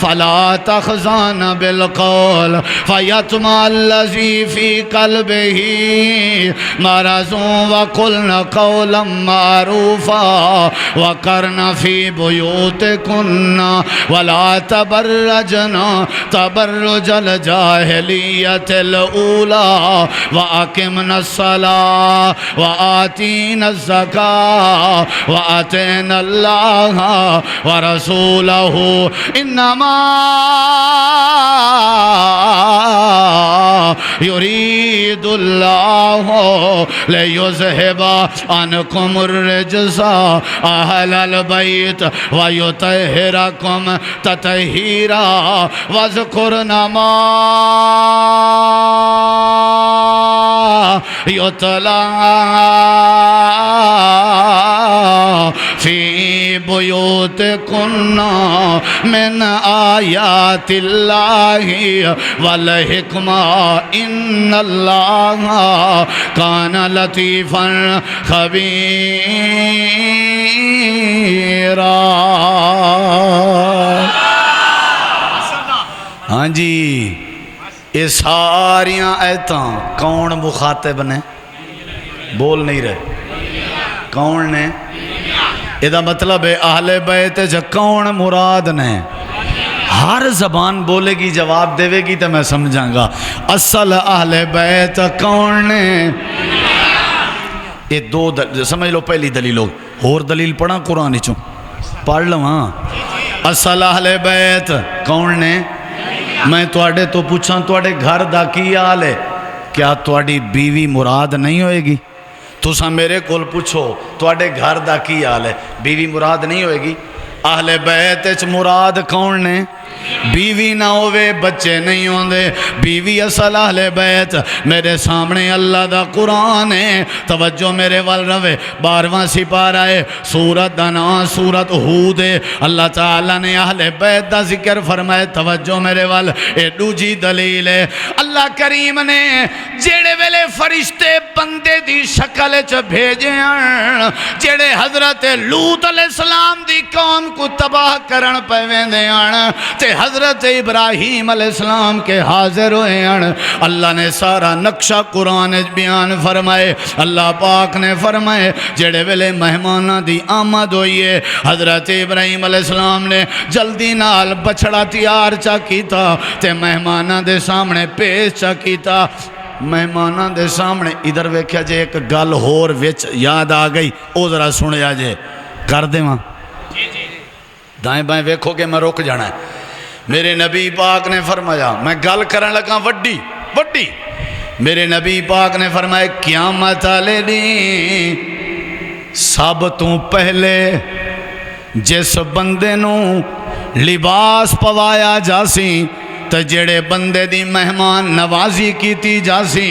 Speaker 1: فلا تخضعن بالقول فیطمع الذی فی قلبہ مرض وقلن قولا معروفا وقرن فی بیوتکن ولا تبرجن تبرج الجاہلیت الاولی واقمن الصلاة وآتین الزکاة وآتین اللہ ورسولہ انما یرید اللہ لیذہب عنکم الرجس اہل البیت ویطہرکم تطہیرا. واذکرن ما یتلی فی بیوتکن من آیات اللہ والحکمہ ان اللہ کان لطیفا خبیرا. ہاں جی، یہ ساریاں آیتاں کون مخاطب نے؟ بول نہیں رہے. کون نے؟ یہ مطلب ہے اہل بیت جو کون مراد نے؟ ہر زبان بولے گی جواب دے گی تو میں سمجھاں گا. اصل اہل بیت کون نے؟ یہ دو سمجھ لو. پہلی دلیل ہو اور دلیل پڑھا قرآن چوں پڑھ لو. ہاں اصل اہل بیت کون نے؟ میں توڑے تو پوچھاں توڑے گھر دا کی حال ہے؟ کیا توڑی بیوی مراد نہیں ہوئے گی؟ تساں میرے کول پوچھو توڑے گھر دا کی حال ہے؟ بیوی مراد نہیں ہوئے گی؟ اہل بیت اچ مراد کون نے؟ بیوی نہ ہوئے بچے نہیں ہوندے. بیوی اصل اہل بیت. میرے سامنے اللہ دا قرآن ہے، توجہ میرے وال روے. 12واں سپارہ ہے، سورت دا نام سورت ہود ہے. اللہ تعالیٰ نے اہل بیت دا ذکر فرمائے. توجہ میرے وال. اے دوجی دلیل ہے، اللہ کریم نے جیڑے ویلے فرشتے بندے دی شکل چ بھیجے ہیں، جیڑے حضرت لوط علیہ السلام دی قوم کو تباہ کرن پہ ویندے ہیں، تے حضرت ابراہیم علیہ السلام کے حاضر ہوئے ہیں. اللہ نے سارا نقشہ قرآن بیان فرمائے. اللہ پاک نے فرمائے جڑے ویلے مہمانہ دی آمد ہوئی ہے حضرت ابراہیم علیہ السلام نے جلدی نال بچڑا تیار چا کیتا تے مہمانہ دے سامنے پیش چا کیتا. مہمانہ دے سامنے ادھر ویکھیا جے ایک گل ہور وچ یاد آ گئی او ذرا سنیا جے کر دے ماں دائیں بائیں ویکھو کہ میں رک جانا ہے. میرے نبی پاک نے فرمایا میں گل کرن لگا وڈی وڈی. میرے نبی پاک نے فرمایا قیامت والے دن سب تو پہلے جس بندے نو لباس پوایا جاسی تے جڑے بندے دی مہمان نوازی کیتی جاسی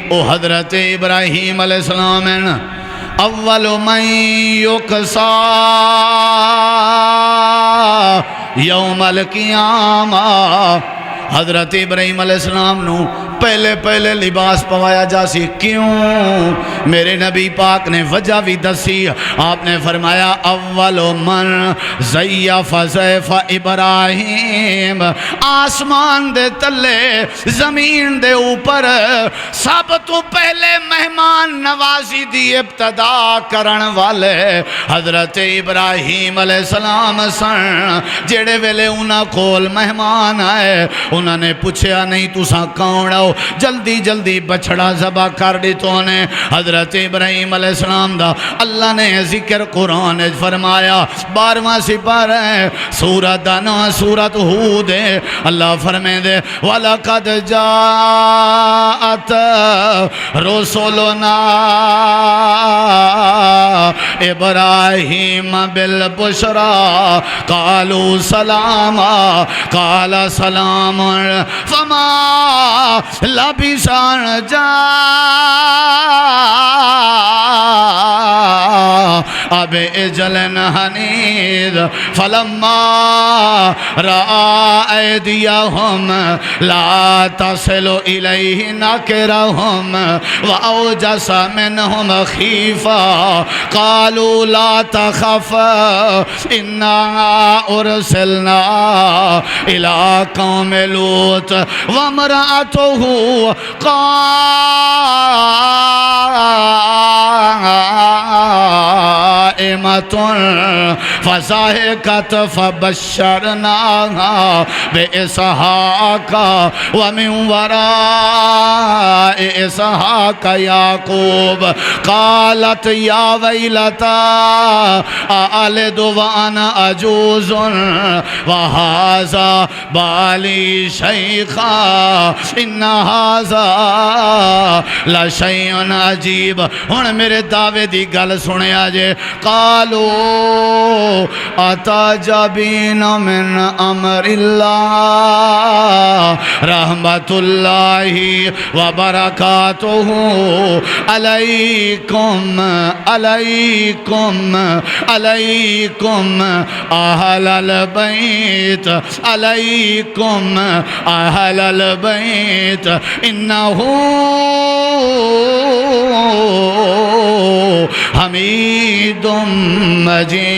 Speaker 1: او حضرت ابراہیم علیہ السلام ہیں. اول من یکسا یوم القیامہ حضرت ابراہیم علیہ السلام نو پہلے لباس پوایا جاسی. کیوں؟ میرے نبی پاک نے وجہ بھی دسی. آپ نے فرمایا اول من زیف زیف ابراہیم آسمان دے تلے زمین دے اوپر سب تو پہلے مہمان نوازی دی ابتدا کرن والے حضرت ابراہیم علیہ السلام سن. جڑے ویلے انہاں کول مہمان آئے انہوں نے پوچھیا نہیں تساں کون ہو جلدی جلدی بچڑا ذبح کر دی تو نے حضرت ابراہیم علیہ السلام دا اللہ نے ذکر قرآن فرمایا 12واں سپارہ ہے سورۃ دانا سورۃ ہود ہے. اللہ فرمائے دے وَلَقَدْ جَاءَتْ رُسُلُنَا إِبْرَاهِيمَ بِالْبُشْرَى قَالُوا سَلَامًا قَالَ سَلَامٌ فَمَا لَبِثَ أَن جَاءَ بِعِجْلٍ حَنِيذٍ فَلَمَّا رَأَىٰ أَيْدِيَهُمْ لَا تَصِلُ إِلَيْهِ نَكِرَهُمْ وَأَوْجَسَ مِنْهُمْ خِيفَةً قَالُوا لَا تَخَفْ إِنَّا أُرْسِلْنَا إِلَىٰ قَوْمِ لُوطٍ وَامْرَأَتُهُ قائمة فضحكت فبشرناها بإسحاق ومن وراء إسحاق يعقوب قالت يا ويلتى أألد وأنا عجوز وهذا بالي شيخا إن هذا لشيء عجيب. ہن میرے دعوے دی گل سنیا جے قالوا اتعجبین من امر اللہ رحمت اللہ وبرکاتہ علیکم علیکم علیکم اہل البیت علیکم اہل البیت انہو حمید مجید.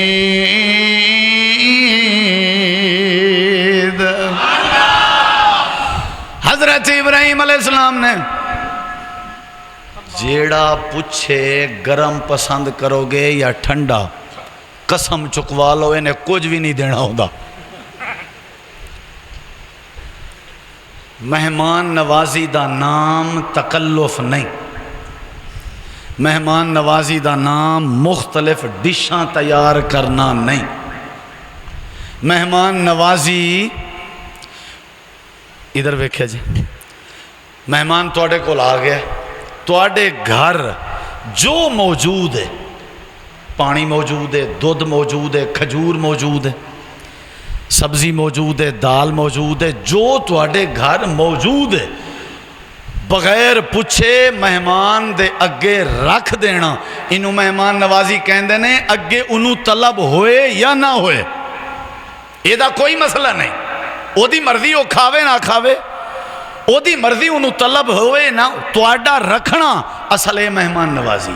Speaker 1: حضرت ابراہیم علیہ السلام نے جیڑا پوچھے گرم پسند کرو گے یا ٹھنڈا قسم چکوا لو انہیں کچھ بھی نہیں دینا ہوگا. مہمان نوازی دا نام تکلف نہیں. مہمان نوازی دا نام مختلف ڈشاں تیار کرنا نہیں. مہمان نوازی ادھر ویکھے جی مہمان توڑے کو آ گیا توڑے گھر جو موجود ہے پانی موجود ہے دودھ موجود ہے کھجور موجود ہے سبزی موجود ہے دال موجود ہے جو توڑے گھر موجود ہے بغیر پوچھے مہمان دے اگے رکھ دینا انہوں مہمان نوازی کہندے نے اگے انہوں طلب ہوئے یا نہ ہوئے یہ دا کوئی مسئلہ نہیں. او دی مرضی او کھاوے نہ کھاوے او دی مرضی انہوں طلب ہوئے نہ توڑا رکھنا اصل ہے مہمان نوازی.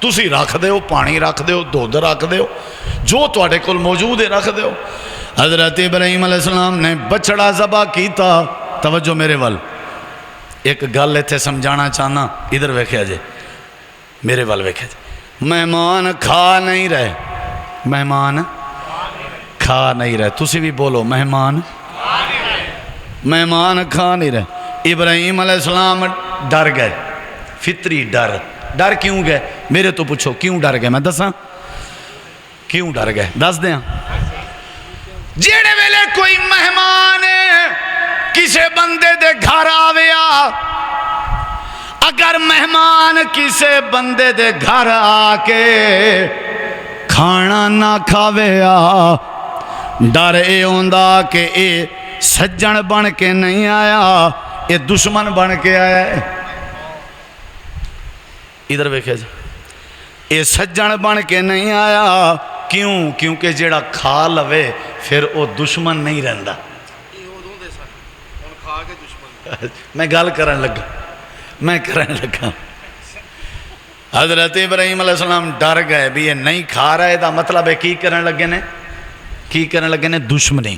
Speaker 1: تسی رکھ دیو پانی رکھ دیو دودھ رکھ دیو جو توڑے کل موجود ہے رکھ دیو. حضرت ابراہیم علیہ السلام نے بچڑا ذبح کیتا. توجہ میرے وال ایک گل اتنے سمجھانا چاہنا, ادھر ویکھیا جے, میرے وال ویکھیا جے. مہمان کھا نہیں رہے, مہمان کھا نہیں رہے. تسی بھی بولو مہمان کھا نہیں رہے. ابراہیم علیہ السلام ڈر گئے, فطری ڈر کیوں گئے؟ میرے تو پوچھو کیوں ڈر گئے, میں دساں کیوں ڈر گئے, دس دیاں. جیڑے ویلے کوئی مہمان کسے بندے دے گھر آویا, اگر مہمان کسے بندے دے گھر آ کے کھانا نہ کھاویا, ڈر اے ہوندا کہ اے سجن بن کے نہیں آیا, اے دشمن بن کے آیا ہے. ادھر ویکھے جی, اے سجن بن کے نہیں آیا. کیوں؟ کیونکہ جیڑا کھا لوے پھر وہ دشمن نہیں رہندا. میں گل کرن لگا. حضرت ابراہیم علیہ السلام ڈر گئے بھی یہ نہیں کھا رہے, دا مطلب ہے کی کرن لگے نے دشمنی.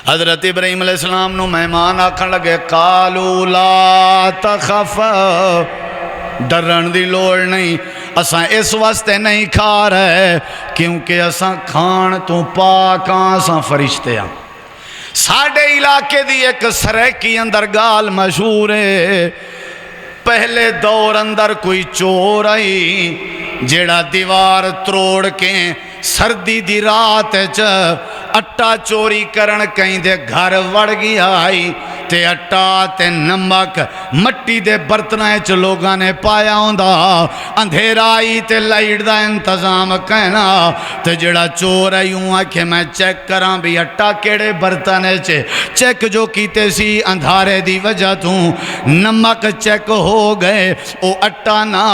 Speaker 1: حضرت ابراہیم علیہ السلام نو مہمان آکھن لگے قالوا لا تخف, ڈرن دی لوڑ نہیں, اساں اس واسطے نہیں کھا رہے کیونکہ اساں کھان تو پاک ہاں, اساں فرشتے ہاں. ساڑھے علاقے دی ایک سریکی اندر گال مشہور ہے. پہلے دور اندر کوئی چور آئی جیڑا دیوار تروڑ کے سردی دی رات اٹا چوری کرن کہیں دے گھر وڑ گیا آئی, تے اٹا تے نمک مٹی دے برتنائے چ لوگاں نے پایا ہوندا. اندھیرا آئی تے لائٹ دا انتظام کہنا, تے جڑا چور ہے یوں آکھے میں چیک کراں بھی اٹا کیڑے برتنے چے. چیک جو کیتے سی اندھارے دی وجہ تو نمک چیک ہو گئے, او اٹا نہ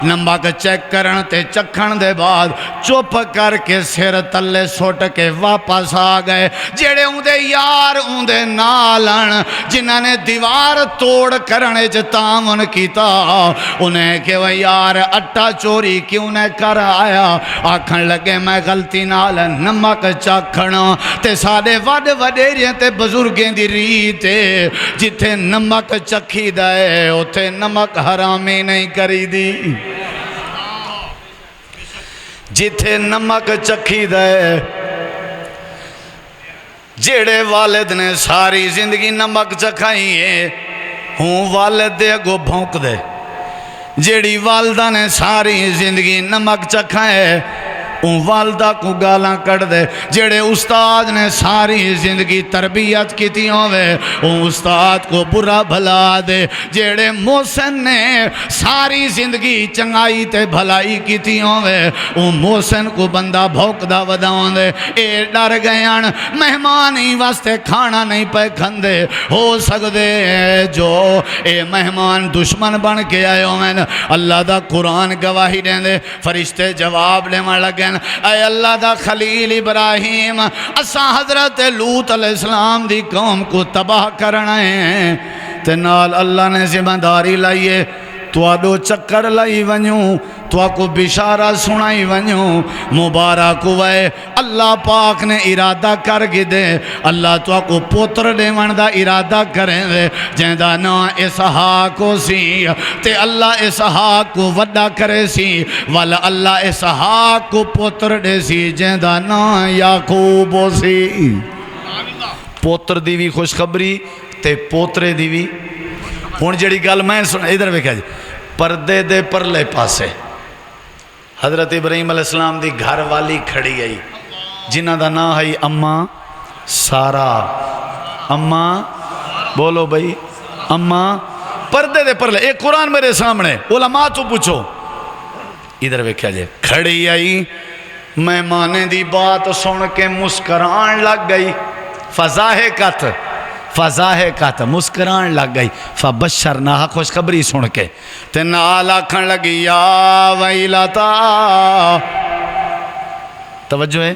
Speaker 1: نمک چیک کرن تے چکھن دے بعد چپ کر کے سر تلے سوٹ کے واپس آ گئے. جڑے اندے یار اندے نالن جنہاں نے دیوار توڑ کرنے چ تعاون کیتا, انہیں کہ وہ یار اٹا چوری کیوں نہ کر آیا. آکھن لگے میں غلطی نال نمک چکھنا, تے سارے وڈ وڈیریاں تے بزرگیں دی ریت ہے, جتھے نمک چکھی دے اوتھے نمک حرامی نہیں کری دی. جتھے نمک چکھی دے, جیڑے والد نے ساری زندگی نمک چکھائی ہے ہوں والد دے اگو بھونک دے. جیڑی والدہ نے ساری زندگی نمک چکھائے اون والدہ کو گالاں کر دے. جیڑے استاد نے ساری زندگی تربیت کیتی ہوئے اون استاد کو برا بھلا دے. جیڑے محسن نے ساری زندگی چنگائی تے بھلائی کیتی ہوئے اون محسن کو بندہ بھوکدا وداؤں دے. اے ڈر گئے مہمان ہی واسطے کھانا نہیں پہ کھندے, ہو سکدے جو اے مہمان دشمن بن کے آئے ہوئے. اللہ دا قرآن گواہی دیں دے, فرشتے جواب لیوان لگے اے اللہ دا خلیل ابراہیم, اساں حضرت لوط علیہ السلام دی قوم کو تباہ کرنا ہے, تے نال اللہ نے ذمہ داری لائیے تو آڈو چکر لائی ونیوں, تو آکو بشارہ سنائی ونیوں. مبارک ہوئے اللہ پاک نے ارادہ کر گی دے, اللہ تو آکو پوتر دے وندہ ارادہ کریں دے جہندہ نا اسحاق ہو سی, تے اللہ اسحاق کو وڈا کرے سی, والا اللہ اسحاق کو پوتر دے سی جہندہ نا یعقوب ہو سی. پوتر دی بھی خوشخبری تے پوترے دی بھی. ہون جڑی گل میں سنا ادھر ویکھا جی, پردے دے پرلے پاسے حضرت ابراہیم علیہ السلام دی گھر والی کھڑی آئی جنہ دا نا ہے اماں سارا. اماں بولو بھائی, اماں پردے دے پرلے. ایک قرآن میرے سامنے, علماء تو پوچھو. ادھر ویکھا جی کھڑی آئی, مہمانے دی بات سن کے مسکران لگ گئی. فضاحکت مسکران لگ گئی. فبشرناہا خوشخبری سن کے تے نال آکھن لگی یا ویلتا, توجہ ہے,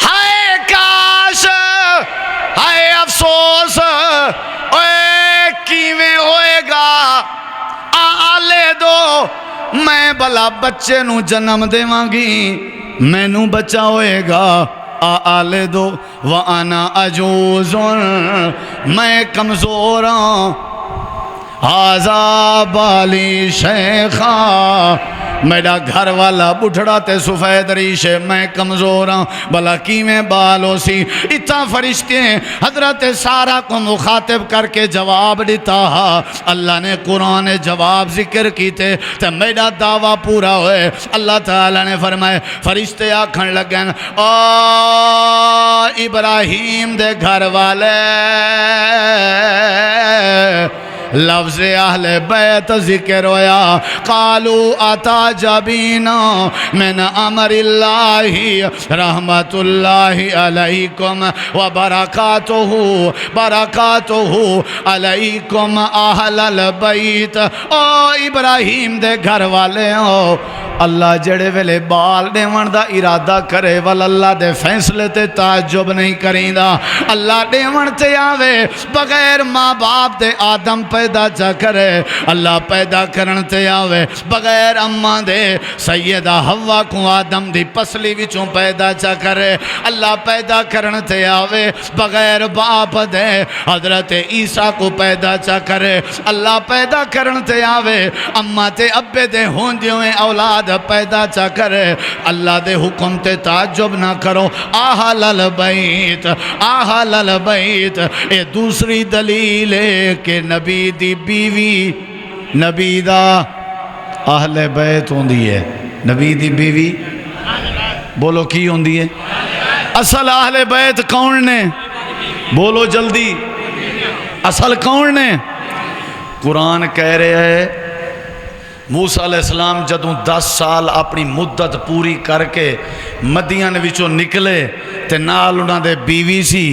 Speaker 1: ہائے کاش, ہائے افسوس, اوے کیویں ہوئے گا آلے دو میں بلا بچے نو جنم دے مانگی, میں نو بچہ ہوئے گا آل دو وانا عجوز میں کمزور ہوں آزا بالی شیخا میرا گھر والا بٹھڑا تے سفید ریش ہے میں کمزور ہوں بلا کی میں بالو سی اتنا فرشتے ہیں حضرت سارا کو مخاطب کر کے جواب دیتا اللہ نے قرآن جواب ذکر کی تے میرا دعویٰ پورا ہوئے اللہ تعالیٰ نے فرمائے فرشتے آکھن لگن ابراہیم دے گھر والے لفظ اہل بیت ذکر ہویا قالو اتا جبینا من امر اللہ رحمت اللہ علیکم و برکاتہ علیکم اہل البیت او ابراہیم دے گھر والے ہو اللہ جڑے ویلے بال دیون دا ارادہ کرے ول اللہ دے فیصلے تے تعجب نہیں کریندا اللہ دیون تے آوے بغیر ماں باپ دے آدم پیدا چا کرے اللہ پیدا کرن تے آوے بغیر اماں دے سیدہ حوا کو آدم دی پسلی وچوں پیدا چا کرے اللہ پیدا کرن تے آوے بغیر باپ دے حضرت عیسیٰ کو پیدا چا کرے اللہ پیدا کرن تے آوے اماں تے ابے دے ہوندیوں اولاد پیدا چا کرے اللہ دے حکم تے تعجب نہ کرو اہل البیت اے دوسری دلیل ہے کہ نبی دی بیوی نبی دا اہل بیت ہوندی ہے نبی دی بیوی بولو کی ہوندی ہے اصل اہل بیت کون نے بولو جلدی اصل کون نے قرآن کہہ رہے ہے موسیٰ علیہ السلام جدوں 10 سال اپنی مدت پوری کر کے مدین وچوں نکلے تے نال انہاں دے بیوی سی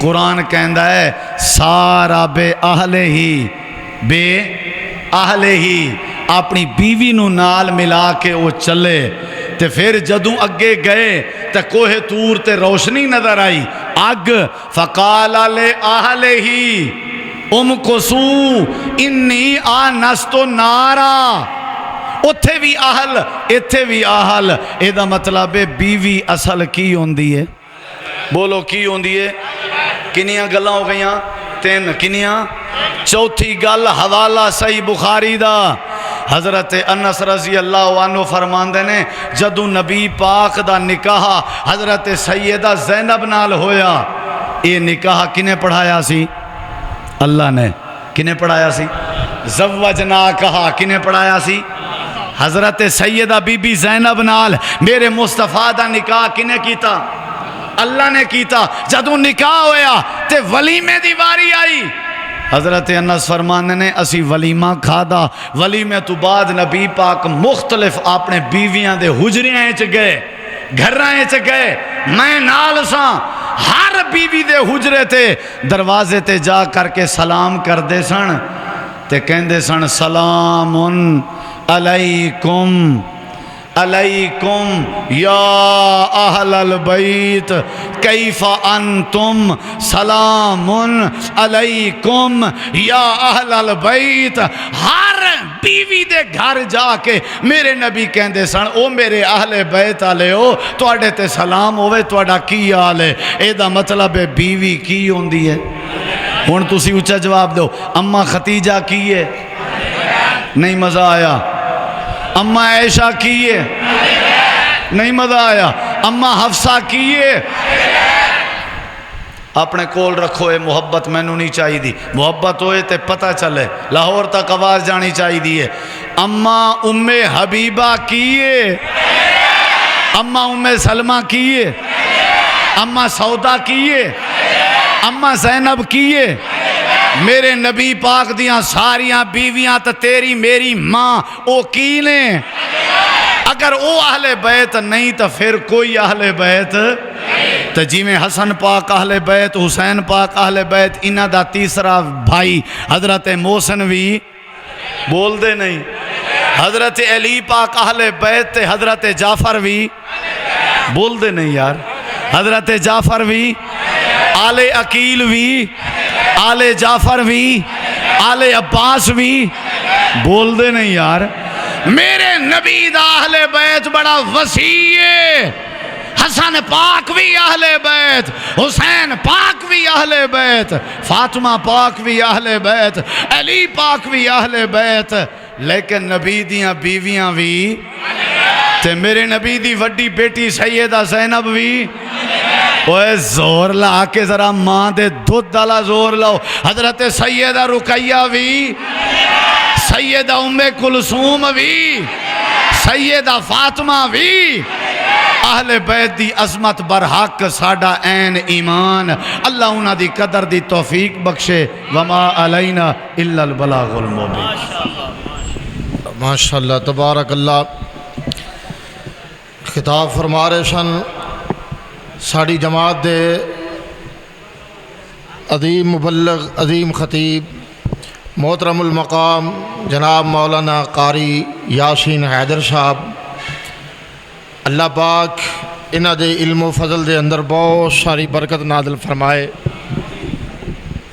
Speaker 1: قرآن کہندا ہے سارا بے اہل ہی اپنی بیوی نو نال ملا کے وہ چلے تے پھر جدوں اگے گئے تے کوہ طور تے روشنی نظر آئی اگ فقال لأہلہ امکسو انی آنست نارا اتھے بھی اہل اتھے بھی اہل ایدہ مطلب ہے بیوی اصل کی ہوندی ہے بولو کی ہوندی ہے کنیاں گلاں ہو گئیاں 3 کنیاں چوتھی گل حوالہ صحیح بخاری دا حضرت انس رضی اللہ عنہ فرماندے نے جدو نبی پاک دا نکاح حضرت سیدہ زینب نال ہویا یہ نکاح کنے پڑھایا سی اللہ نے کنے پڑھایا سی زوجنا کہا کنے پڑھایا سی حضرت سیدہ بی بی زینب نال میرے مصطفیٰ دا نکاح کنے کیتا اللہ نے کیتا جدو نکاح ہویا تے ولیمے دی واری آئی حضرت انس فرمانے نے اسی ولیمہ کھادا ولیمے تو بعد نبی پاک مختلف اپنے بیویاں دے حجریاں چ گئے گھراں چ گئے میں نال ساں ہر بیوی دے حجرے تے دروازے تے جا کر کے سلام کر دے سن تے کہندے سن سلام علیکم علیکم یا اہل البیت کیف انتم سلام علیکم یا اہل البیت ہر بیوی دے گھر جا کے میرے نبی کہندے سن او میرے اہل بیت آلے ہو توڑے تے سلام ہوئے توڑا کی آلے اے دا مطلب ہے بیوی کی ہوندی ہے ہون تسی اچھا جواب دو اماں ختیجہ کی ہے نہیں مزہ آیا اماں عائشہ کیے نہیں مزہ آیا اماں حفصہ کیے اپنے کول رکھو اے محبت میں نو نہیں چاہی دی محبت ہوئے تے پتہ چلے لاہور تک آواز جانی چاہی دی ہے اماں ام حبیبہ کیے اماں ام سلمہ کیے اماں سودا کیے اماں زینب کیے میرے نبی پاک دیاں ساریاں بیویاں تا تیری میری ماں او کی نے اگر او اہل بیت نہیں تا پھر کوئی اہل بیت تو جی میں حسن پاک اہل بیت حسین پاک اہل بیت انہ دا تیسرا بھائی حضرت محسن بھی بول دے نہیں حضرت علی پاک اہل بیت تے حضرت جعفر بھی بول دے نہیں یار حضرت جعفر بھی آل عقیل بھی آل جعفر بھی آل عباس بھی بول دے نہیں یار میرے نبی دا اہل بیت بڑا وسیع ہے حسن پاک بھی اہل بیت، حسین پاک بھی اہل بیت، فاطمہ پاک بھی اہل بیت، علی پاک بھی اہل بیت، لیکن نبی دیاں بیویاں بھی تے میرے نبی دی وڈی بیٹی سیدہ زینب بھی۔ اوے زور لا کے ذرا ماں دے دودھ ڈالا زور لاؤ، حضرت سیدہ رقیہ بھی، سیدہ ام کلثوم بھی، سیدہ فاطمہ بھی، اہل بیت دی عظمت برحق ساڈا عین ایمان۔ اللہ انہاں دی قدر دی توفیق بخشے، وما علینا الا البلاغ المبین۔
Speaker 2: ماشاءاللہ تبارک اللہ۔ خطاب فرما رہے سن ساڑی جماعت دے عظیم مبلغ، عظیم خطیب، محترم المقام جناب مولانا قاری یاسین حیدر صاحب، اللہ پاک انہاں دے علم و فضل دے اندر بہت ساری برکت نازل فرمائے۔